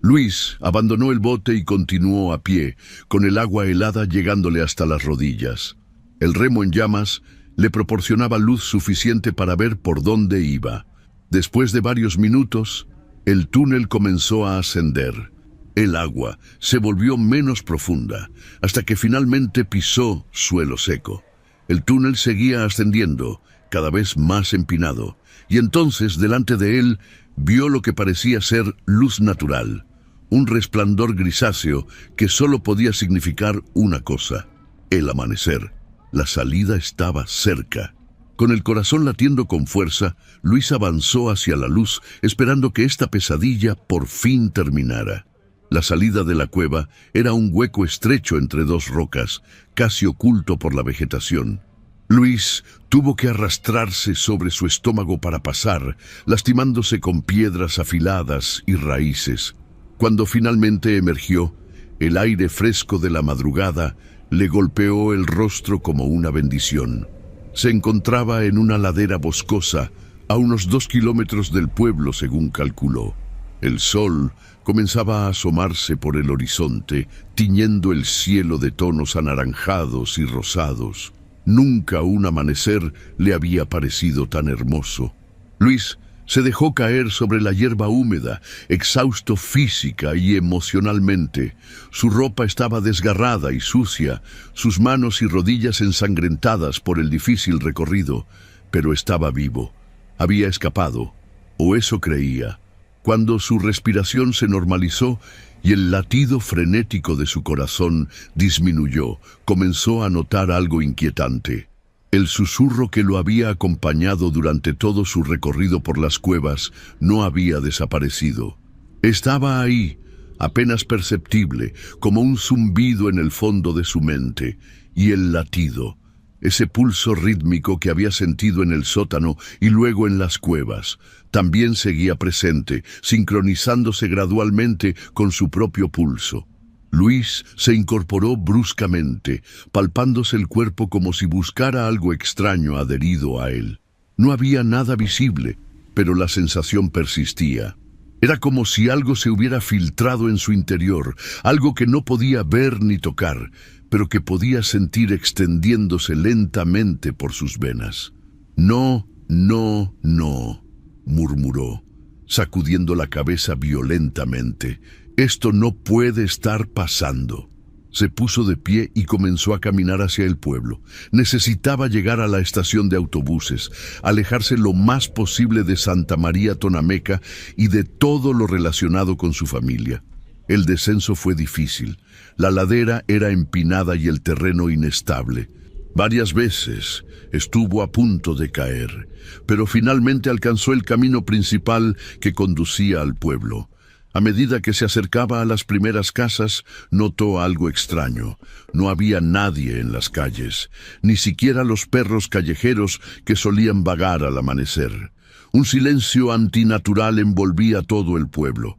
Luis abandonó el bote y continuó a pie, con el agua helada llegándole hasta las rodillas. El remo en llamas le proporcionaba luz suficiente para ver por dónde iba. Después de varios minutos, el túnel comenzó a ascender. El agua se volvió menos profunda, hasta que finalmente pisó suelo seco. El túnel seguía ascendiendo, cada vez más empinado, y entonces delante de él vio lo que parecía ser luz natural, un resplandor grisáceo que solo podía significar una cosa: el amanecer. La salida estaba cerca. Con el corazón latiendo con fuerza, Luis avanzó hacia la luz, esperando que esta pesadilla por fin terminara. La salida de la cueva era un hueco estrecho entre dos rocas, casi oculto por la vegetación. Luis tuvo que arrastrarse sobre su estómago para pasar, lastimándose con piedras afiladas y raíces. Cuando finalmente emergió, el aire fresco de la madrugada le golpeó el rostro como una bendición. Se encontraba en una ladera boscosa, a unos 2 kilómetros del pueblo, según calculó. El sol comenzaba a asomarse por el horizonte, tiñendo el cielo de tonos anaranjados y rosados. Nunca un amanecer le había parecido tan hermoso. Luis se dejó caer sobre la hierba húmeda, exhausto física y emocionalmente. Su ropa estaba desgarrada y sucia, sus manos y rodillas ensangrentadas por el difícil recorrido, pero estaba vivo. Había escapado, o eso creía. Cuando su respiración se normalizó y el latido frenético de su corazón disminuyó, comenzó a notar algo inquietante. El susurro que lo había acompañado durante todo su recorrido por las cuevas no había desaparecido. Estaba ahí, apenas perceptible, como un zumbido en el fondo de su mente, y el latido, ese pulso rítmico que había sentido en el sótano y luego en las cuevas, también seguía presente, sincronizándose gradualmente con su propio pulso. Luis se incorporó bruscamente, palpándose el cuerpo como si buscara algo extraño adherido a él. No había nada visible, pero la sensación persistía. Era como si algo se hubiera filtrado en su interior, algo que no podía ver ni tocar, pero que podía sentir extendiéndose lentamente por sus venas. No, no, no, murmuró, sacudiendo la cabeza violentamente. Esto no puede estar pasando. Se puso de pie y comenzó a caminar hacia el pueblo. Necesitaba llegar a la estación de autobuses, alejarse lo más posible de Santa María Tonameca y de todo lo relacionado con su familia. El descenso fue difícil. La ladera era empinada y el terreno inestable. Varias veces estuvo a punto de caer, pero finalmente alcanzó el camino principal que conducía al pueblo. A medida que se acercaba a las primeras casas, notó algo extraño. No había nadie en las calles, ni siquiera los perros callejeros que solían vagar al amanecer. Un silencio antinatural envolvía todo el pueblo.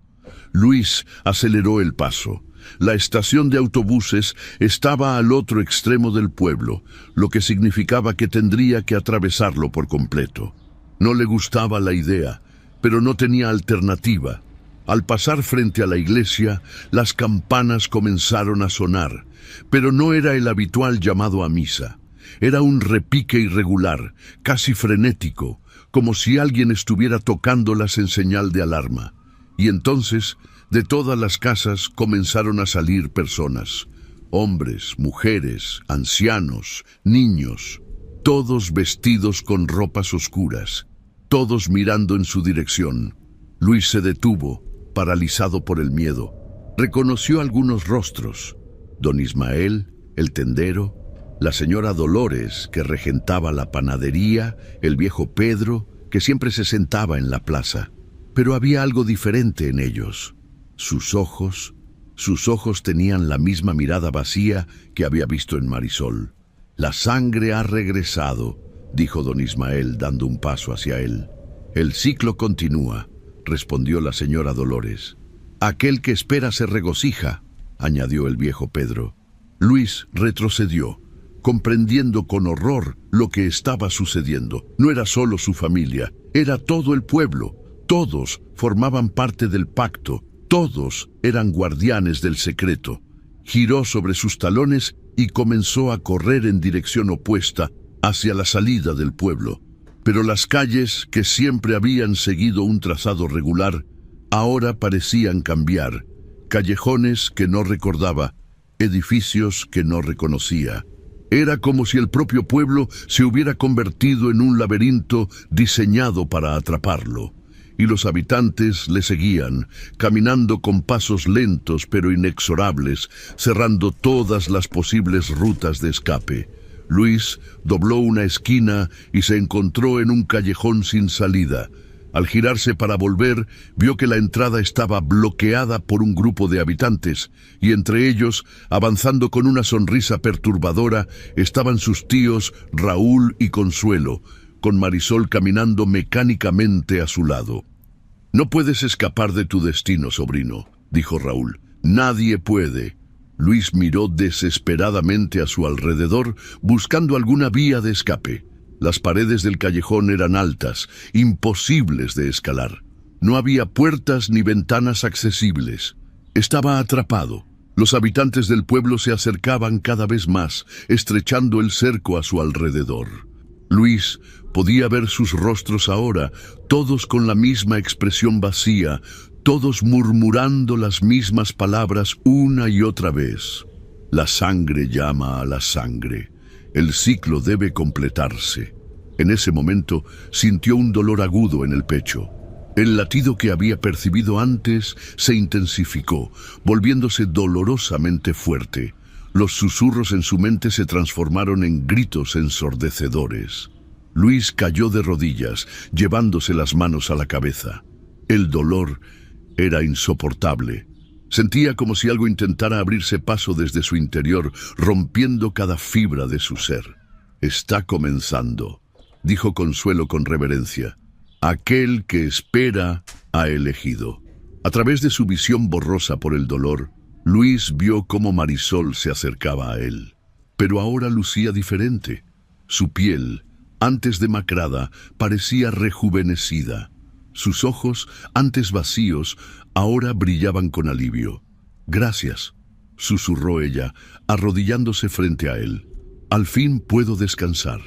Luis aceleró el paso. La estación de autobuses estaba al otro extremo del pueblo, lo que significaba que tendría que atravesarlo por completo. No le gustaba la idea, pero no tenía alternativa. Al pasar frente a la iglesia, las campanas comenzaron a sonar, pero no era el habitual llamado a misa. Era un repique irregular, casi frenético, como si alguien estuviera tocándolas en señal de alarma. Y entonces, de todas las casas comenzaron a salir personas. Hombres, mujeres, ancianos, niños, todos vestidos con ropas oscuras, todos mirando en su dirección. Luis se detuvo, paralizado por el miedo. Reconoció algunos rostros: don Ismael, el tendero, la señora Dolores, que regentaba la panadería, el viejo Pedro, que siempre se sentaba en la plaza. Pero había algo diferente en ellos. Sus ojos tenían la misma mirada vacía que había visto en Marisol. «La sangre ha regresado», dijo don Ismael, dando un paso hacia él. «El ciclo continúa», respondió la señora Dolores. «Aquel que espera se regocija», añadió el viejo Pedro. Luis retrocedió, comprendiendo con horror lo que estaba sucediendo. No era solo su familia, era todo el pueblo. Todos formaban parte del pacto, todos eran guardianes del secreto. Giró sobre sus talones y comenzó a correr en dirección opuesta hacia la salida del pueblo. Pero las calles, que siempre habían seguido un trazado regular, ahora parecían cambiar. Callejones que no recordaba, edificios que no reconocía. Era como si el propio pueblo se hubiera convertido en un laberinto diseñado para atraparlo. Y los habitantes le seguían, caminando con pasos lentos pero inexorables, cerrando todas las posibles rutas de escape. Luis dobló una esquina y se encontró en un callejón sin salida. Al girarse para volver, vio que la entrada estaba bloqueada por un grupo de habitantes, y entre ellos, avanzando con una sonrisa perturbadora, estaban sus tíos Raúl y Consuelo, con Marisol caminando mecánicamente a su lado. «No puedes escapar de tu destino, sobrino», dijo Raúl. «Nadie puede». Luis miró desesperadamente a su alrededor, buscando alguna vía de escape. Las paredes del callejón eran altas, imposibles de escalar. No había puertas ni ventanas accesibles. Estaba atrapado. Los habitantes del pueblo se acercaban cada vez más, estrechando el cerco a su alrededor. Luis podía ver sus rostros ahora, todos con la misma expresión vacía, todos murmurando las mismas palabras una y otra vez. La sangre llama a la sangre. El ciclo debe completarse. En ese momento sintió un dolor agudo en el pecho. El latido que había percibido antes se intensificó, volviéndose dolorosamente fuerte. Los susurros en su mente se transformaron en gritos ensordecedores. Luis cayó de rodillas, llevándose las manos a la cabeza. El dolor era insoportable. Sentía como si algo intentara abrirse paso desde su interior, rompiendo cada fibra de su ser. «Está comenzando», dijo Consuelo con reverencia. «Aquel que espera ha elegido». A través de su visión borrosa por el dolor, Luis vio cómo Marisol se acercaba a él. Pero ahora lucía diferente. Su piel, antes demacrada, parecía rejuvenecida. Sus ojos, antes vacíos, ahora brillaban con alivio. «Gracias», susurró ella, arrodillándose frente a él. «Al fin puedo descansar».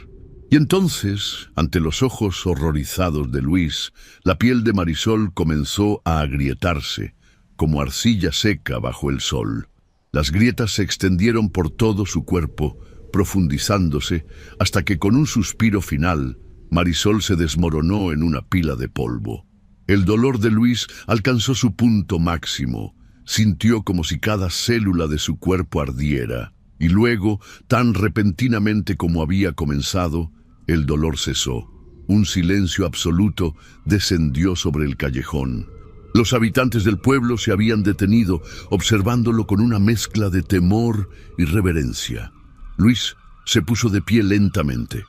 Y entonces, ante los ojos horrorizados de Luis, la piel de Marisol comenzó a agrietarse, como arcilla seca bajo el sol. Las grietas se extendieron por todo su cuerpo, profundizándose, hasta que con un suspiro final, Marisol se desmoronó en una pila de polvo. El dolor de Luis alcanzó su punto máximo. Sintió como si cada célula de su cuerpo ardiera. Y luego, tan repentinamente como había comenzado, el dolor cesó. Un silencio absoluto descendió sobre el callejón. Los habitantes del pueblo se habían detenido, observándolo con una mezcla de temor y reverencia. Luis se puso de pie lentamente.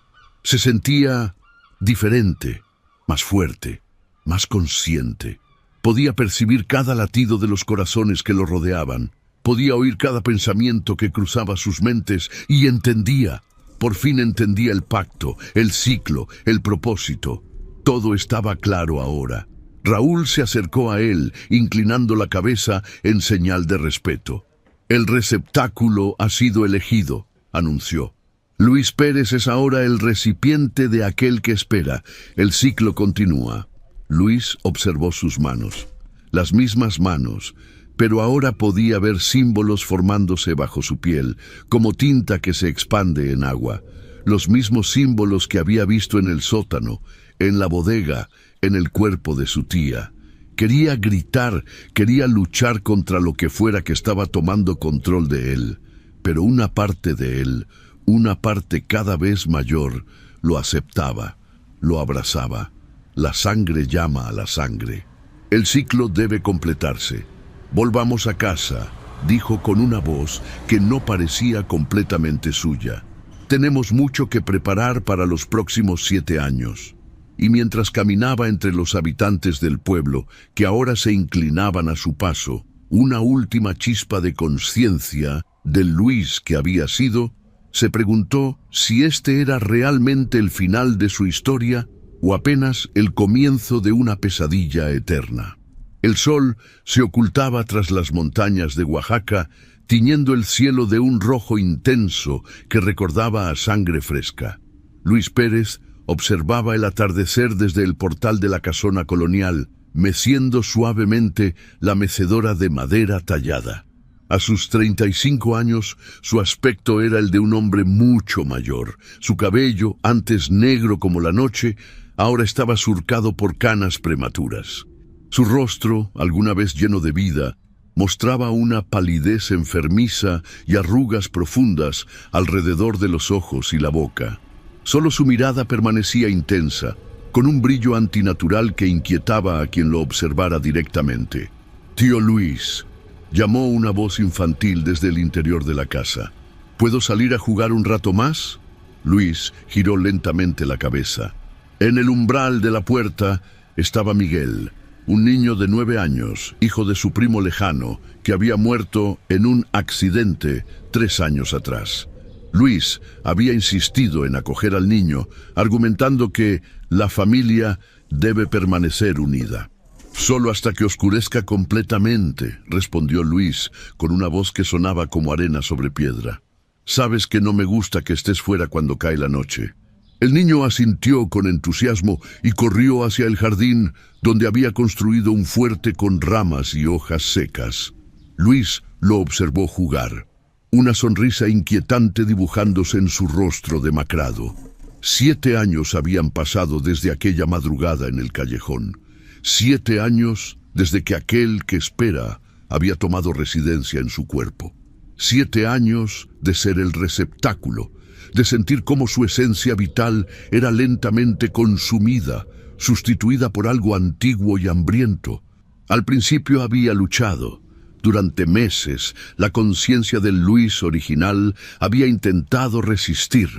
Se sentía diferente, más fuerte, más consciente. Podía percibir cada latido de los corazones que lo rodeaban. Podía oír cada pensamiento que cruzaba sus mentes y entendía. Por fin entendía el pacto, el ciclo, el propósito. Todo estaba claro ahora. Raúl se acercó a él, inclinando la cabeza en señal de respeto. «El receptáculo ha sido elegido», anunció. «Luis Pérez es ahora el recipiente de aquel que espera. El ciclo continúa». Luis observó sus manos. Las mismas manos, pero ahora podía ver símbolos formándose bajo su piel, como tinta que se expande en agua. Los mismos símbolos que había visto en el sótano, en la bodega, en el cuerpo de su tía. Quería gritar, quería luchar contra lo que fuera que estaba tomando control de él. Pero una parte de él, una parte cada vez mayor, lo aceptaba, lo abrazaba. La sangre llama a la sangre. El ciclo debe completarse. «Volvamos a casa», dijo con una voz que no parecía completamente suya. «Tenemos mucho que preparar para los próximos 7 años». Y mientras caminaba entre los habitantes del pueblo, que ahora se inclinaban a su paso, una última chispa de conciencia del Luis que había sido, se preguntó si este era realmente el final de su historia o apenas el comienzo de una pesadilla eterna. El sol se ocultaba tras las montañas de Oaxaca, tiñendo el cielo de un rojo intenso que recordaba a sangre fresca. Luis Pérez observaba el atardecer desde el portal de la casona colonial, meciendo suavemente la mecedora de madera tallada. A sus 35 años, su aspecto era el de un hombre mucho mayor. Su cabello, antes negro como la noche, ahora estaba surcado por canas prematuras. Su rostro, alguna vez lleno de vida, Mostraba una palidez enfermiza y arrugas profundas alrededor de los ojos y la boca. Solo su mirada permanecía intensa, con un brillo antinatural que inquietaba a quien lo observara directamente. «Tío Luis», llamó una voz infantil desde el interior de la casa. «¿Puedo salir a jugar un rato más?» Luis giró lentamente la cabeza. En el umbral de la puerta estaba Miguel, un niño de 9 años, hijo de su primo lejano, que había muerto en un accidente 3 años atrás. Luis había insistido en acoger al niño, argumentando que la familia debe permanecer unida. «Solo hasta que oscurezca completamente», respondió Luis, con una voz que sonaba como arena sobre piedra. «Sabes que no me gusta que estés fuera cuando cae la noche». El niño asintió con entusiasmo y corrió hacia el jardín, donde había construido un fuerte con ramas y hojas secas. Luis lo observó jugar, una sonrisa inquietante dibujándose en su rostro demacrado. 7 años habían pasado desde aquella madrugada en el callejón. 7 años desde que aquel que espera había tomado residencia en su cuerpo. 7 años de ser el receptáculo, de sentir cómo su esencia vital era lentamente consumida, sustituida por algo antiguo y hambriento. Al principio había luchado. Durante meses, la conciencia del Luis original había intentado resistir,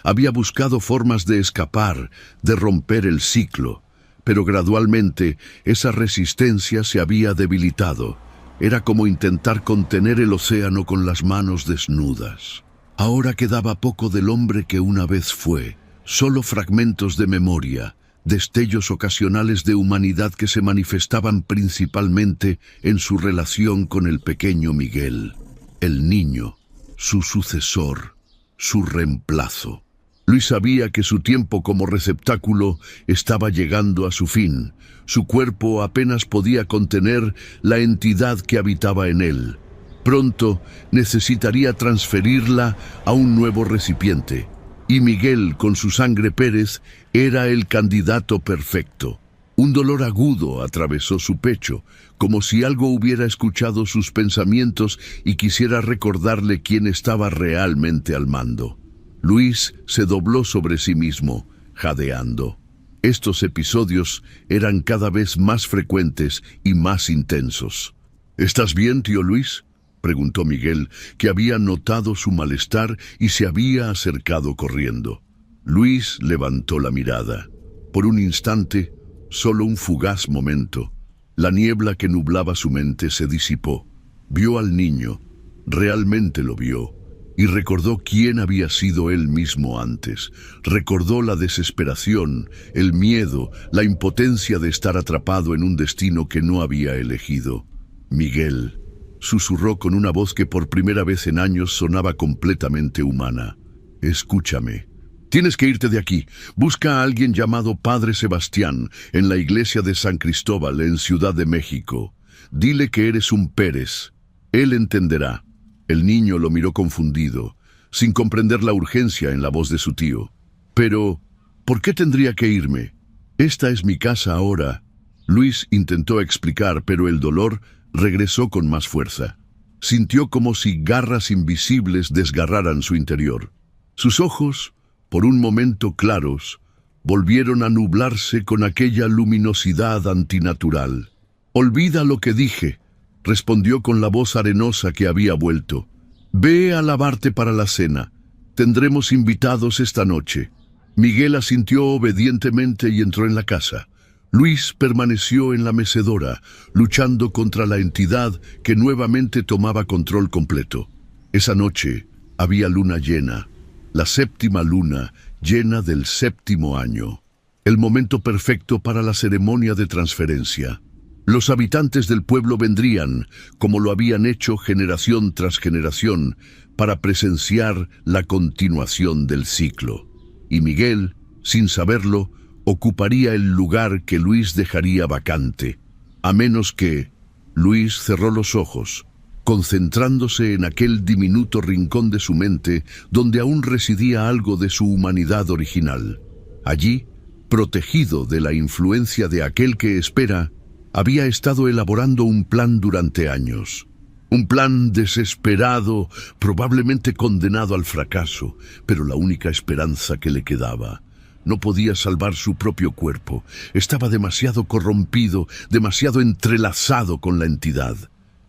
había buscado formas de escapar, de romper el ciclo, pero gradualmente esa resistencia se había debilitado. Era como intentar contener el océano con las manos desnudas. Ahora quedaba poco del hombre que una vez fue, solo fragmentos de memoria, destellos ocasionales de humanidad que se manifestaban principalmente en su relación con el pequeño Miguel, el niño, su sucesor, su reemplazo. Luis sabía que su tiempo como receptáculo estaba llegando a su fin. Su cuerpo apenas podía contener la entidad que habitaba en él. Pronto necesitaría transferirla a un nuevo recipiente, y Miguel, con su sangre Pérez, era el candidato perfecto. Un dolor agudo atravesó su pecho, como si algo hubiera escuchado sus pensamientos y quisiera recordarle quién estaba realmente al mando. Luis se dobló sobre sí mismo, jadeando. Estos episodios eran cada vez más frecuentes y más intensos. «¿Estás bien, tío Luis?», preguntó Miguel, que había notado su malestar y se había acercado corriendo. Luis levantó la mirada. Por un instante, solo un fugaz momento, la niebla que nublaba su mente se disipó. Vio al niño, realmente lo vio, y recordó quién había sido él mismo antes. Recordó la desesperación, el miedo, la impotencia de estar atrapado en un destino que no había elegido. «Miguel», susurró con una voz que por primera vez en años sonaba completamente humana. «Escúchame. Tienes que irte de aquí. Busca a alguien llamado Padre Sebastián en la iglesia de San Cristóbal en Ciudad de México. Dile que eres un Pérez. Él entenderá». El niño lo miró confundido, sin comprender la urgencia en la voz de su tío. «Pero, ¿por qué tendría que irme? Esta es mi casa ahora». Luis intentó explicar, pero el dolor regresó con más fuerza. Sintió como si garras invisibles desgarraran su interior. Sus ojos, por un momento claros, volvieron a nublarse con aquella luminosidad antinatural. «Olvida lo que dije», respondió con la voz arenosa que había vuelto. «Ve a lavarte para la cena. Tendremos invitados esta noche». Miguel asintió obedientemente y entró en la casa. Luis permaneció en la mecedora, luchando contra la entidad que nuevamente tomaba control completo. Esa noche había luna llena, la 7ª luna llena del 7º año, el momento perfecto para la ceremonia de transferencia. Los habitantes del pueblo vendrían, como lo habían hecho generación tras generación, para presenciar la continuación del ciclo. Y Miguel, sin saberlo, ocuparía el lugar que Luis dejaría vacante, a menos que Luis cerró los ojos, concentrándose en aquel diminuto rincón de su mente donde aún residía algo de su humanidad original. Allí, protegido de la influencia de aquel que espera, Había estado elaborando un plan durante años. Un plan desesperado, probablemente condenado al fracaso, pero la única esperanza que le quedaba. No podía salvar su propio cuerpo. Estaba demasiado corrompido, demasiado entrelazado con la entidad.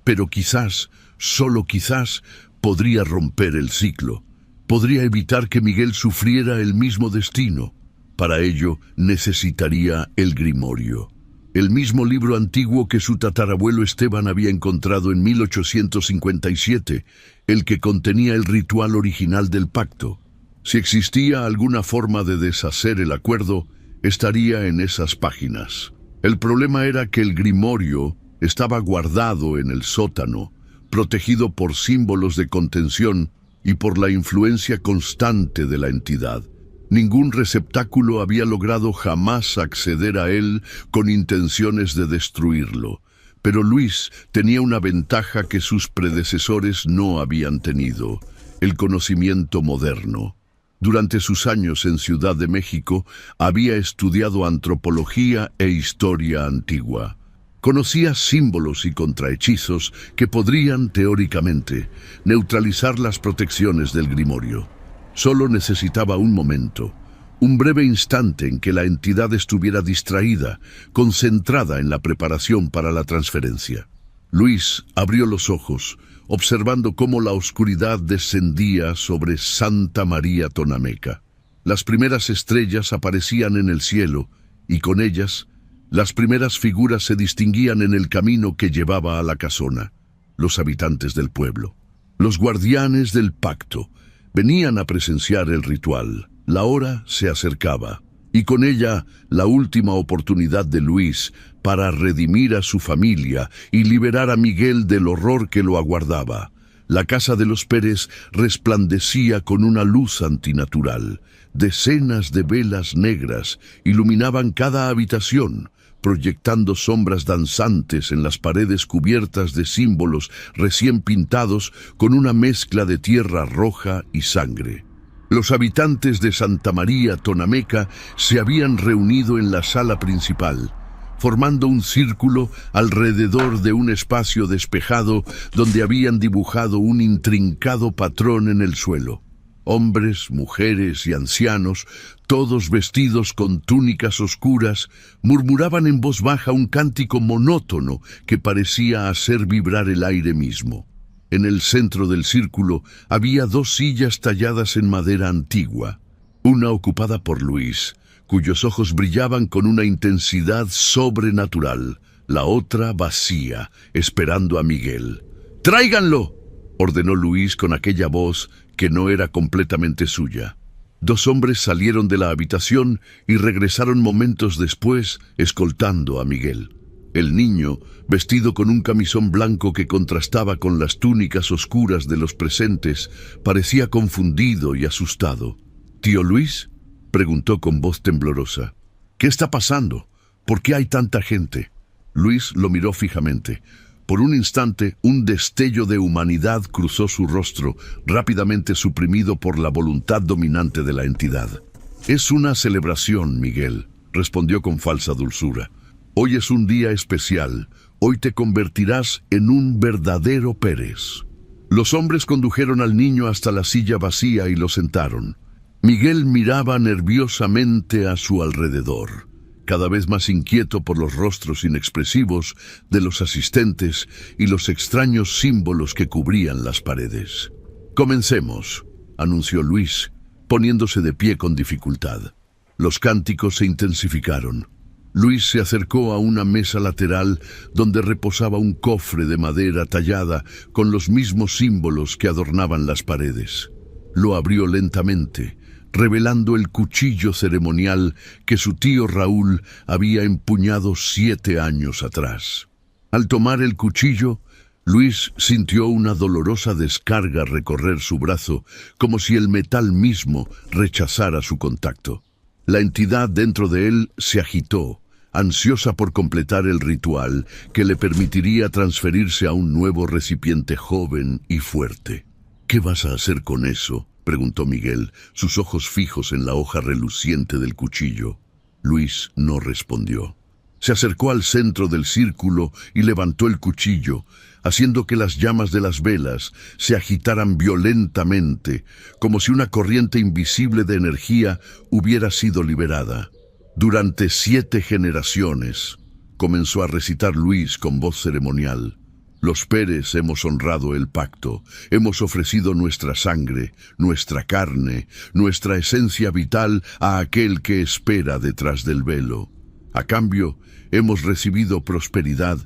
Pero quizás, solo quizás, podría romper el ciclo. Podría evitar que Miguel sufriera el mismo destino. Para ello necesitaría el Grimorio. El mismo libro antiguo que su tatarabuelo Esteban había encontrado en 1857, el que contenía el ritual original del pacto. Si existía alguna forma de deshacer el acuerdo, estaría en esas páginas. El problema era que el Grimorio estaba guardado en el sótano, protegido por símbolos de contención y por la influencia constante de la entidad. Ningún receptáculo había logrado jamás acceder a él con intenciones de destruirlo, pero Luis tenía una ventaja que sus predecesores no habían tenido: el conocimiento moderno. Durante sus años en Ciudad de México, había estudiado antropología e historia antigua. Conocía símbolos y contrahechizos que podrían, teóricamente, neutralizar las protecciones del Grimorio. Solo necesitaba un momento, un breve instante en que la entidad estuviera distraída, concentrada en la preparación para la transferencia. Luis abrió los ojos, observando cómo la oscuridad descendía sobre Santa María Tonameca. Las primeras estrellas aparecían en el cielo, y con ellas, las primeras figuras se distinguían en el camino que llevaba a la casona: los habitantes del pueblo, los guardianes del pacto. Venían a presenciar el ritual. La hora se acercaba, y con ella la última oportunidad de Luis para redimir a su familia y liberar a Miguel del horror que lo aguardaba. La casa de los Pérez resplandecía con una luz antinatural. Decenas de velas negras iluminaban cada habitación, proyectando sombras danzantes en las paredes cubiertas de símbolos recién pintados con una mezcla de tierra roja y sangre. Los habitantes de Santa María Tonameca se habían reunido en la sala principal, formando un círculo alrededor de un espacio despejado donde habían dibujado un intrincado patrón en el suelo. Hombres, mujeres y ancianos, todos vestidos con túnicas oscuras, murmuraban en voz baja un cántico monótono que parecía hacer vibrar el aire mismo. En el centro del círculo había dos sillas talladas en madera antigua, una ocupada por Luis, cuyos ojos brillaban con una intensidad sobrenatural, la otra vacía, esperando a Miguel. ¡Tráiganlo!, ordenó Luis con aquella voz que no era completamente suya. Dos hombres salieron de la habitación y regresaron momentos después, escoltando a Miguel. El niño, vestido con un camisón blanco que contrastaba con las túnicas oscuras de los presentes, parecía confundido y asustado. «¿Tío Luis?», preguntó con voz temblorosa. «¿Qué está pasando? ¿Por qué hay tanta gente?». Luis lo miró fijamente. Por un instante, un destello de humanidad cruzó su rostro, rápidamente suprimido por la voluntad dominante de la entidad. «Es una celebración, Miguel», respondió con falsa dulzura. «Hoy es un día especial. Hoy te convertirás en un verdadero Pérez». Los hombres condujeron al niño hasta la silla vacía y lo sentaron. Miguel miraba nerviosamente a su alrededor, cada vez más inquieto por los rostros inexpresivos de los asistentes y los extraños símbolos que cubrían las paredes. «Comencemos», anunció Luis, poniéndose de pie con dificultad. Los cánticos se intensificaron. Luis se acercó a una mesa lateral donde reposaba un cofre de madera tallada con los mismos símbolos que adornaban las paredes. Lo abrió lentamente, revelando el cuchillo ceremonial que su tío Raúl había empuñado 7 años atrás. Al tomar el cuchillo, Luis sintió una dolorosa descarga recorrer su brazo, como si el metal mismo rechazara su contacto. La entidad dentro de él se agitó, ansiosa por completar el ritual que le permitiría transferirse a un nuevo recipiente joven y fuerte. «¿Qué vas a hacer con eso?», preguntó Miguel, sus ojos fijos en la hoja reluciente del cuchillo. Luis no respondió. Se acercó al centro del círculo y levantó el cuchillo, haciendo que las llamas de las velas se agitaran violentamente, como si una corriente invisible de energía hubiera sido liberada. Durante 7 generaciones, comenzó a recitar Luis con voz ceremonial. Los Pérez hemos honrado el pacto, hemos ofrecido nuestra sangre, nuestra carne, nuestra esencia vital a aquel que espera detrás del velo. A cambio, hemos recibido prosperidad,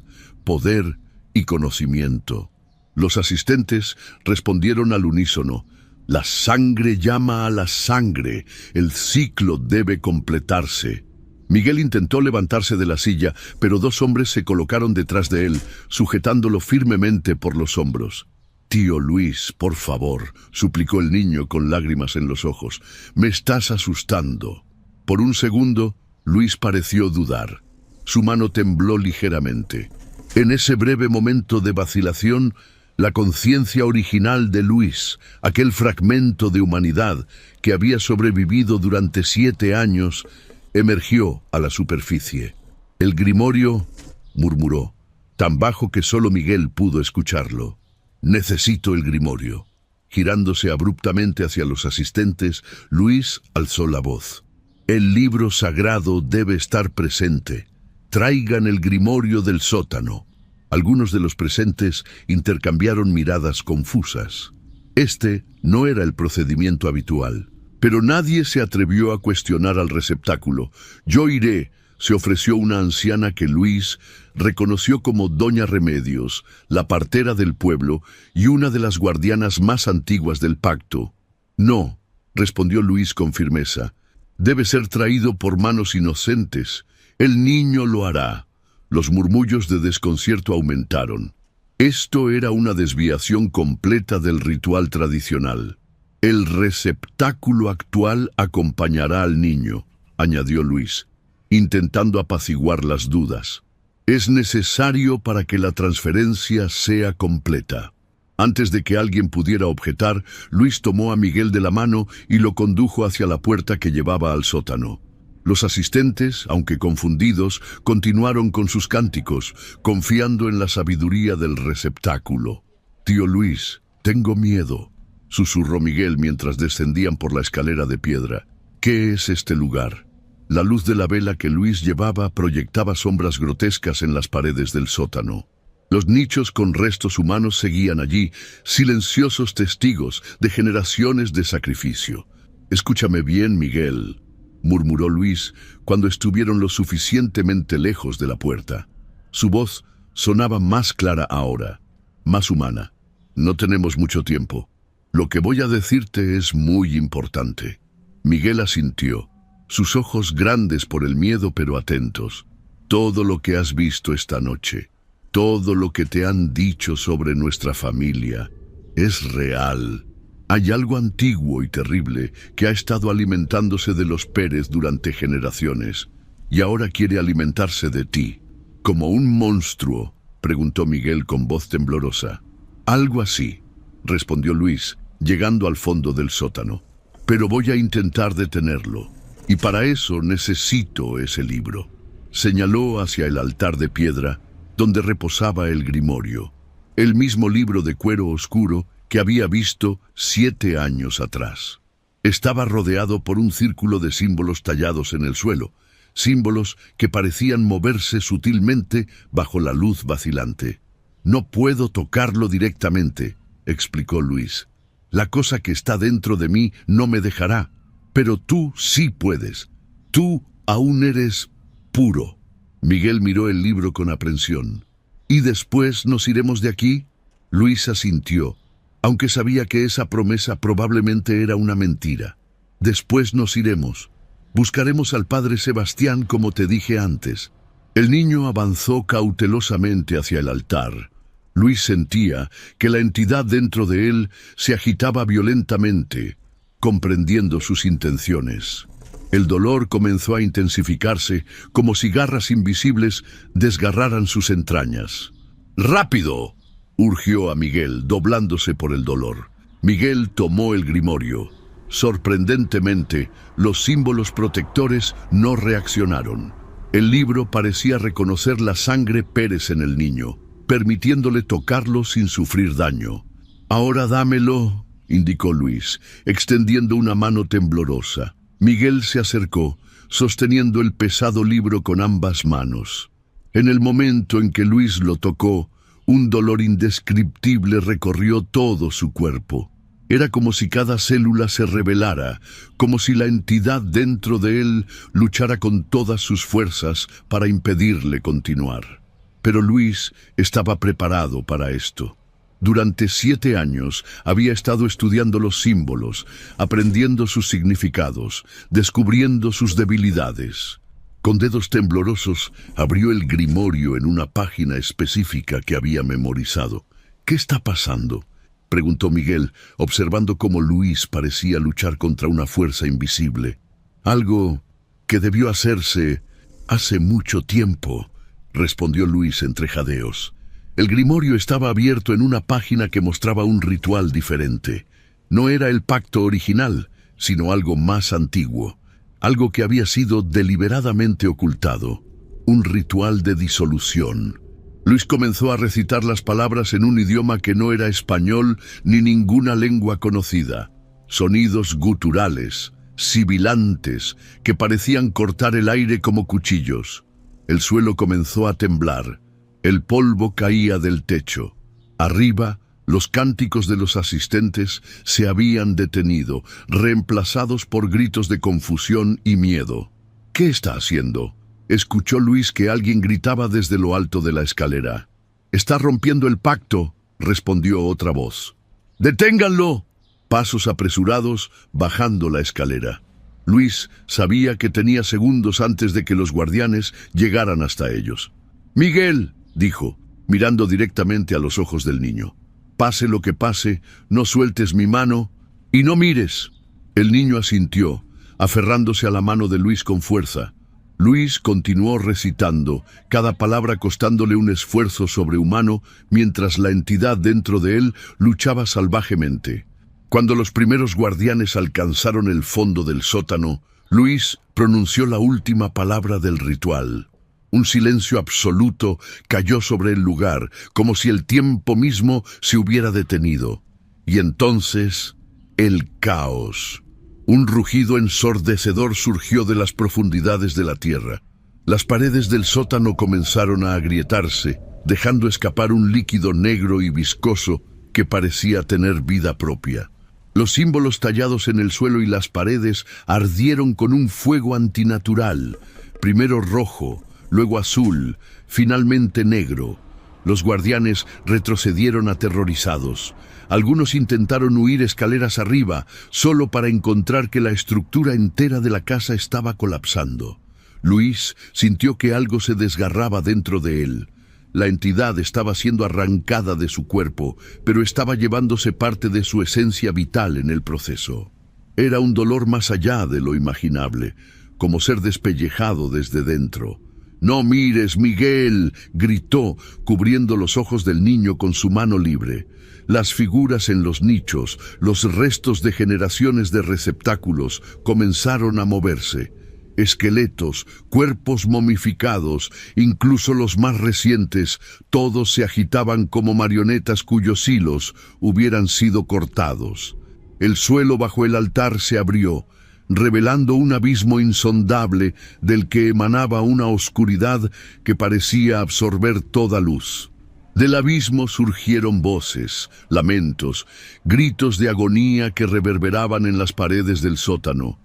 poder y conocimiento. Los asistentes respondieron al unísono: la sangre llama a la sangre, el ciclo debe completarse. Miguel intentó levantarse de la silla, pero 2 hombres se colocaron detrás de él, sujetándolo firmemente por los hombros. «Tío Luis, por favor», suplicó el niño con lágrimas en los ojos, «me estás asustando». Por un segundo, Luis pareció dudar. Su mano tembló ligeramente. En ese breve momento de vacilación, la conciencia original de Luis, aquel fragmento de humanidad que había sobrevivido durante 7 años, emergió a la superficie. «El grimorio», murmuró, tan bajo que solo Miguel pudo escucharlo. «Necesito el grimorio». Girándose abruptamente hacia los asistentes, Luis alzó la voz. «El libro sagrado debe estar presente. Traigan el grimorio del sótano». Algunos de los presentes intercambiaron miradas confusas. Este no era el procedimiento habitual. Pero nadie se atrevió a cuestionar al receptáculo. «Yo iré», se ofreció una anciana que Luis reconoció como Doña Remedios, la partera del pueblo y una de las guardianas más antiguas del pacto. «No», respondió Luis con firmeza, «debe ser traído por manos inocentes. El niño lo hará». Los murmullos de desconcierto aumentaron. Esto era una desviación completa del ritual tradicional. «El receptáculo actual acompañará al niño», añadió Luis, intentando apaciguar las dudas. «Es necesario para que la transferencia sea completa». Antes de que alguien pudiera objetar, Luis tomó a Miguel de la mano y lo condujo hacia la puerta que llevaba al sótano. Los asistentes, aunque confundidos, continuaron con sus cánticos, confiando en la sabiduría del receptáculo. «Tío Luis, tengo miedo», susurró Miguel mientras descendían por la escalera de piedra. «¿Qué es este lugar?». La luz de la vela que Luis llevaba proyectaba sombras grotescas en las paredes del sótano. Los nichos con restos humanos seguían allí, silenciosos testigos de generaciones de sacrificio. «Escúchame bien, Miguel», murmuró Luis cuando estuvieron lo suficientemente lejos de la puerta. Su voz sonaba más clara ahora, más humana. «No tenemos mucho tiempo. Lo que voy a decirte es muy importante». Miguel asintió, sus ojos grandes por el miedo pero atentos. «Todo lo que has visto esta noche, todo lo que te han dicho sobre nuestra familia, es real. Hay algo antiguo y terrible que ha estado alimentándose de los Pérez durante generaciones, y ahora quiere alimentarse de ti». «¿Como un monstruo?», preguntó Miguel con voz temblorosa. «Algo así», respondió Luis, llegando al fondo del sótano. «Pero voy a intentar detenerlo, y para eso necesito ese libro». Señaló hacia el altar de piedra, donde reposaba el grimorio, el mismo libro de cuero oscuro que había visto 7 años atrás. Estaba rodeado por un círculo de símbolos tallados en el suelo, símbolos que parecían moverse sutilmente bajo la luz vacilante. «No puedo tocarlo directamente», explicó Luis. «La cosa que está dentro de mí no me dejará, pero tú sí puedes. Tú aún eres puro». Miguel miró el libro con aprensión. «¿Y después nos iremos de aquí?». Luis asintió, aunque sabía que esa promesa probablemente era una mentira. «Después nos iremos. Buscaremos al padre Sebastián como te dije antes». El niño avanzó cautelosamente hacia el altar. Luis sentía que la entidad dentro de él se agitaba violentamente, comprendiendo sus intenciones. El dolor comenzó a intensificarse, como si garras invisibles desgarraran sus entrañas. «¡Rápido!», urgió a Miguel, doblándose por el dolor. Miguel tomó el grimorio. Sorprendentemente, los símbolos protectores no reaccionaron. El libro parecía reconocer la sangre Pérez en el niño, permitiéndole tocarlo sin sufrir daño. «Ahora dámelo», indicó Luis, extendiendo una mano temblorosa. Miguel se acercó, sosteniendo el pesado libro con ambas manos. En el momento en que Luis lo tocó, un dolor indescriptible recorrió todo su cuerpo. Era como si cada célula se rebelara, como si la entidad dentro de él luchara con todas sus fuerzas para impedirle continuar. Pero Luis estaba preparado para esto. Durante 7 años había estado estudiando los símbolos, aprendiendo sus significados, descubriendo sus debilidades. Con dedos temblorosos abrió el grimorio en una página específica que había memorizado. «¿Qué está pasando?», preguntó Miguel, observando cómo Luis parecía luchar contra una fuerza invisible. «Algo que debió hacerse hace mucho tiempo», respondió Luis entre jadeos. El grimorio estaba abierto en una página que mostraba un ritual diferente. No era el pacto original, sino algo más antiguo, algo que había sido deliberadamente ocultado, un ritual de disolución. Luis comenzó a recitar las palabras en un idioma que no era español ni ninguna lengua conocida. Sonidos guturales, sibilantes, que parecían cortar el aire como cuchillos. El suelo comenzó a temblar. El polvo caía del techo. Arriba, los cánticos de los asistentes se habían detenido, reemplazados por gritos de confusión y miedo. «¿Qué está haciendo?», escuchó Luis que alguien gritaba desde lo alto de la escalera. «Está rompiendo el pacto», respondió otra voz. «¡Deténganlo!». Pasos apresurados bajando la escalera. Luis sabía que tenía segundos antes de que los guardianes llegaran hasta ellos. «Miguel», dijo, mirando directamente a los ojos del niño. «Pase lo que pase, no sueltes mi mano y no mires». El niño asintió, aferrándose a la mano de Luis con fuerza. Luis continuó recitando, cada palabra costándole un esfuerzo sobrehumano, mientras la entidad dentro de él luchaba salvajemente. Cuando los primeros guardianes alcanzaron el fondo del sótano, Luis pronunció la última palabra del ritual. Un silencio absoluto cayó sobre el lugar, como si el tiempo mismo se hubiera detenido. Y entonces, el caos. Un rugido ensordecedor surgió de las profundidades de la tierra. Las paredes del sótano comenzaron a agrietarse, dejando escapar un líquido negro y viscoso que parecía tener vida propia. Los símbolos tallados en el suelo y las paredes ardieron con un fuego antinatural, primero rojo, luego azul, finalmente negro. Los guardianes retrocedieron aterrorizados. Algunos intentaron huir escaleras arriba, solo para encontrar que la estructura entera de la casa estaba colapsando. Luis sintió que algo se desgarraba dentro de él. La entidad estaba siendo arrancada de su cuerpo, pero estaba llevándose parte de su esencia vital en el proceso. Era un dolor más allá de lo imaginable, como ser despellejado desde dentro. «¡No mires, Miguel!», gritó, cubriendo los ojos del niño con su mano libre. Las figuras en los nichos, los restos de generaciones de receptáculos, comenzaron a moverse. Esqueletos, cuerpos momificados, incluso los más recientes, todos se agitaban como marionetas cuyos hilos hubieran sido cortados. El suelo bajo el altar se abrió, revelando un abismo insondable del que emanaba una oscuridad que parecía absorber toda luz. Del abismo surgieron voces, lamentos, gritos de agonía que reverberaban en las paredes del sótano.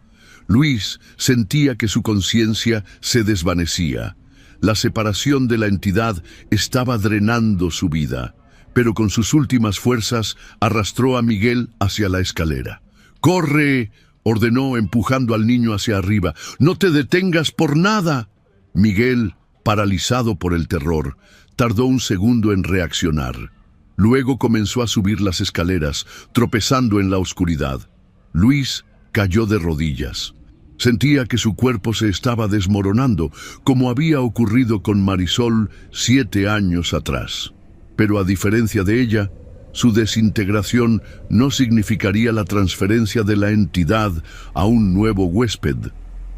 Luis sentía que su conciencia se desvanecía. La separación de la entidad estaba drenando su vida, pero con sus últimas fuerzas arrastró a Miguel hacia la escalera. «¡Corre!», ordenó empujando al niño hacia arriba. «¡No te detengas por nada!». Miguel, paralizado por el terror, tardó un segundo en reaccionar. Luego comenzó a subir las escaleras, tropezando en la oscuridad. Luis cayó de rodillas. Sentía que su cuerpo se estaba desmoronando, como había ocurrido con Marisol 7 años atrás. Pero a diferencia de ella, su desintegración no significaría la transferencia de la entidad a un nuevo huésped.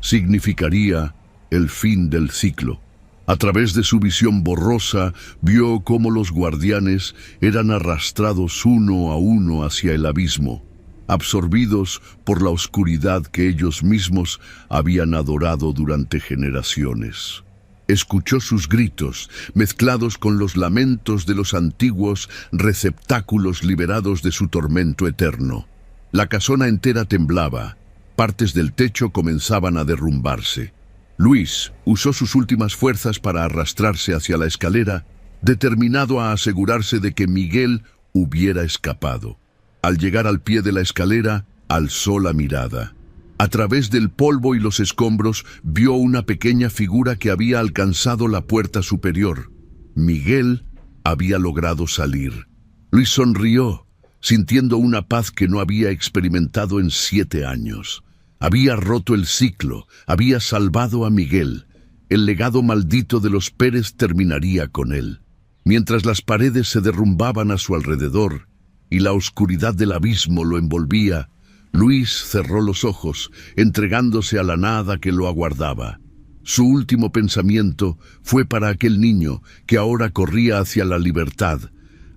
Significaría el fin del ciclo. A través de su visión borrosa, vio cómo los guardianes eran arrastrados uno a uno hacia el abismo, absorbidos por la oscuridad que ellos mismos habían adorado durante generaciones. Escuchó sus gritos, mezclados con los lamentos de los antiguos receptáculos liberados de su tormento eterno. La casona entera temblaba, partes del techo comenzaban a derrumbarse. Luis usó sus últimas fuerzas para arrastrarse hacia la escalera, determinado a asegurarse de que Miguel hubiera escapado. Al llegar al pie de la escalera, alzó la mirada. A través del polvo y los escombros, vio una pequeña figura que había alcanzado la puerta superior. Miguel había logrado salir. Luis sonrió, sintiendo una paz que no había experimentado en 7 años. Había roto el ciclo, había salvado a Miguel. El legado maldito de los Pérez terminaría con él. Mientras las paredes se derrumbaban a su alrededor y la oscuridad del abismo lo envolvía, Luis cerró los ojos, entregándose a la nada que lo aguardaba. Su último pensamiento fue para aquel niño que ahora corría hacia la libertad,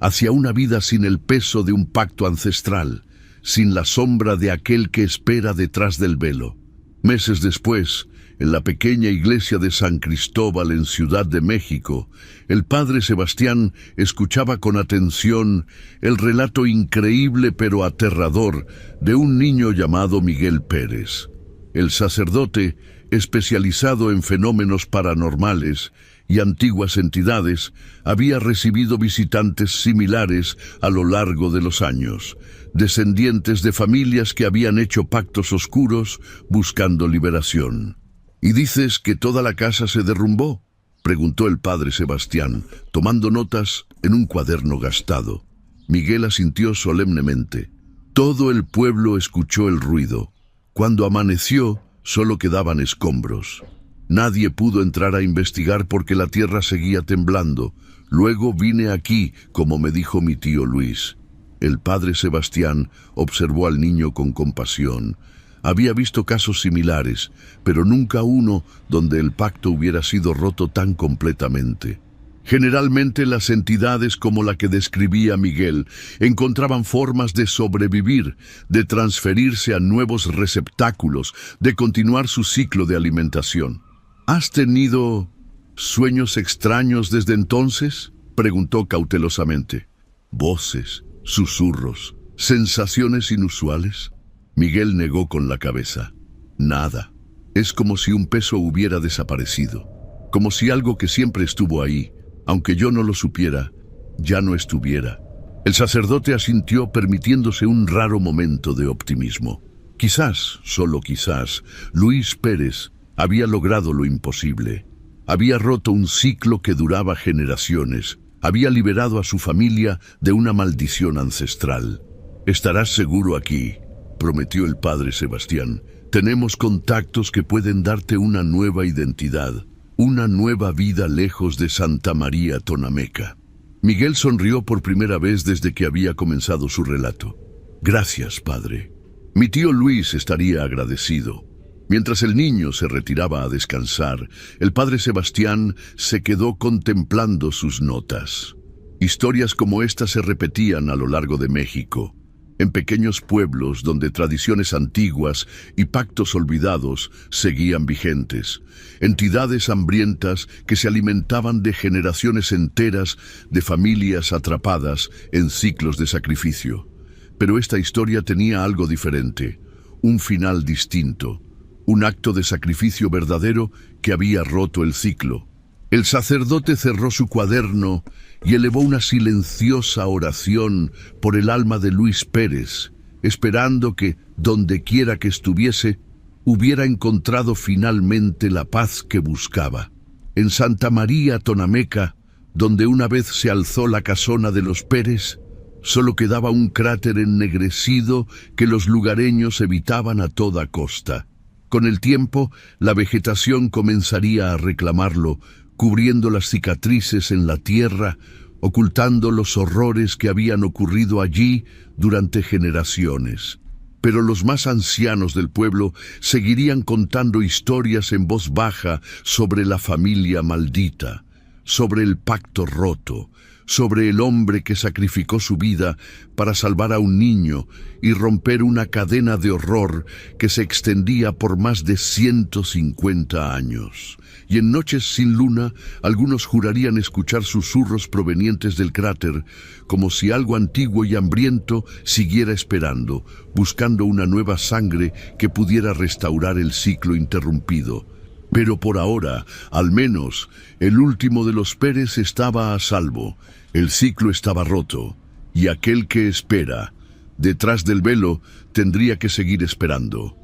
hacia una vida sin el peso de un pacto ancestral, sin la sombra de aquel que espera detrás del velo. Meses después, en la pequeña iglesia de San Cristóbal en Ciudad de México, el padre Sebastián escuchaba con atención el relato increíble pero aterrador de un niño llamado Miguel Pérez. El sacerdote, especializado en fenómenos paranormales y antiguas entidades, había recibido visitantes similares a lo largo de los años, descendientes de familias que habían hecho pactos oscuros buscando liberación. ¿Y dices que toda la casa se derrumbó?, preguntó el padre Sebastián, tomando notas en un cuaderno gastado. Miguel asintió solemnemente. Todo el pueblo escuchó el ruido. Cuando amaneció, solo quedaban escombros. Nadie pudo entrar a investigar porque la tierra seguía temblando. Luego vine aquí, como me dijo mi tío Luis. El padre Sebastián observó al niño con compasión. Había visto casos similares, pero nunca uno donde el pacto hubiera sido roto tan completamente. Generalmente las entidades como la que describía Miguel encontraban formas de sobrevivir, de transferirse a nuevos receptáculos, de continuar su ciclo de alimentación. ¿Has tenido sueños extraños desde entonces?, preguntó cautelosamente. Voces, susurros, sensaciones inusuales. Miguel negó con la cabeza. Nada. Es como si un peso hubiera desaparecido. Como si algo que siempre estuvo ahí, aunque yo no lo supiera, ya no estuviera. El sacerdote asintió, permitiéndose un raro momento de optimismo. Quizás, solo quizás, Luis Pérez había logrado lo imposible. Había roto un ciclo que duraba generaciones. Había liberado a su familia de una maldición ancestral. Estarás seguro aquí, prometió el padre Sebastián. Tenemos contactos que pueden darte una nueva identidad, una nueva vida lejos de Santa María Tonameca. Miguel sonrió por primera vez desde que había comenzado su relato. Gracias, padre. Mi tío Luis estaría agradecido. Mientras el niño se retiraba a descansar, el padre Sebastián se quedó contemplando sus notas. Historias como esta se repetían a lo largo de México, en pequeños pueblos donde tradiciones antiguas y pactos olvidados seguían vigentes, entidades hambrientas que se alimentaban de generaciones enteras de familias atrapadas en ciclos de sacrificio. Pero esta historia tenía algo diferente, un final distinto, un acto de sacrificio verdadero que había roto el ciclo. El sacerdote cerró su cuaderno y elevó una silenciosa oración por el alma de Luis Pérez, esperando que, donde quiera que estuviese, hubiera encontrado finalmente la paz que buscaba. En Santa María Tonameca, donde una vez se alzó la casona de los Pérez, solo quedaba un cráter ennegrecido que los lugareños evitaban a toda costa. Con el tiempo, la vegetación comenzaría a reclamarlo, cubriendo las cicatrices en la tierra, ocultando los horrores que habían ocurrido allí durante generaciones. pero los más ancianos del pueblo seguirían contando historias en voz baja sobre la familia maldita, sobre el pacto roto, sobre el hombre que sacrificó su vida para salvar a un niño y romper una cadena de horror que se extendía por más de 150 años. Y en noches sin luna, algunos jurarían escuchar susurros provenientes del cráter, como si algo antiguo y hambriento siguiera esperando, buscando una nueva sangre que pudiera restaurar el ciclo interrumpido. Pero por ahora, al menos, el último de los Pérez estaba a salvo, el ciclo estaba roto, y aquel que espera, detrás del velo, tendría que seguir esperando.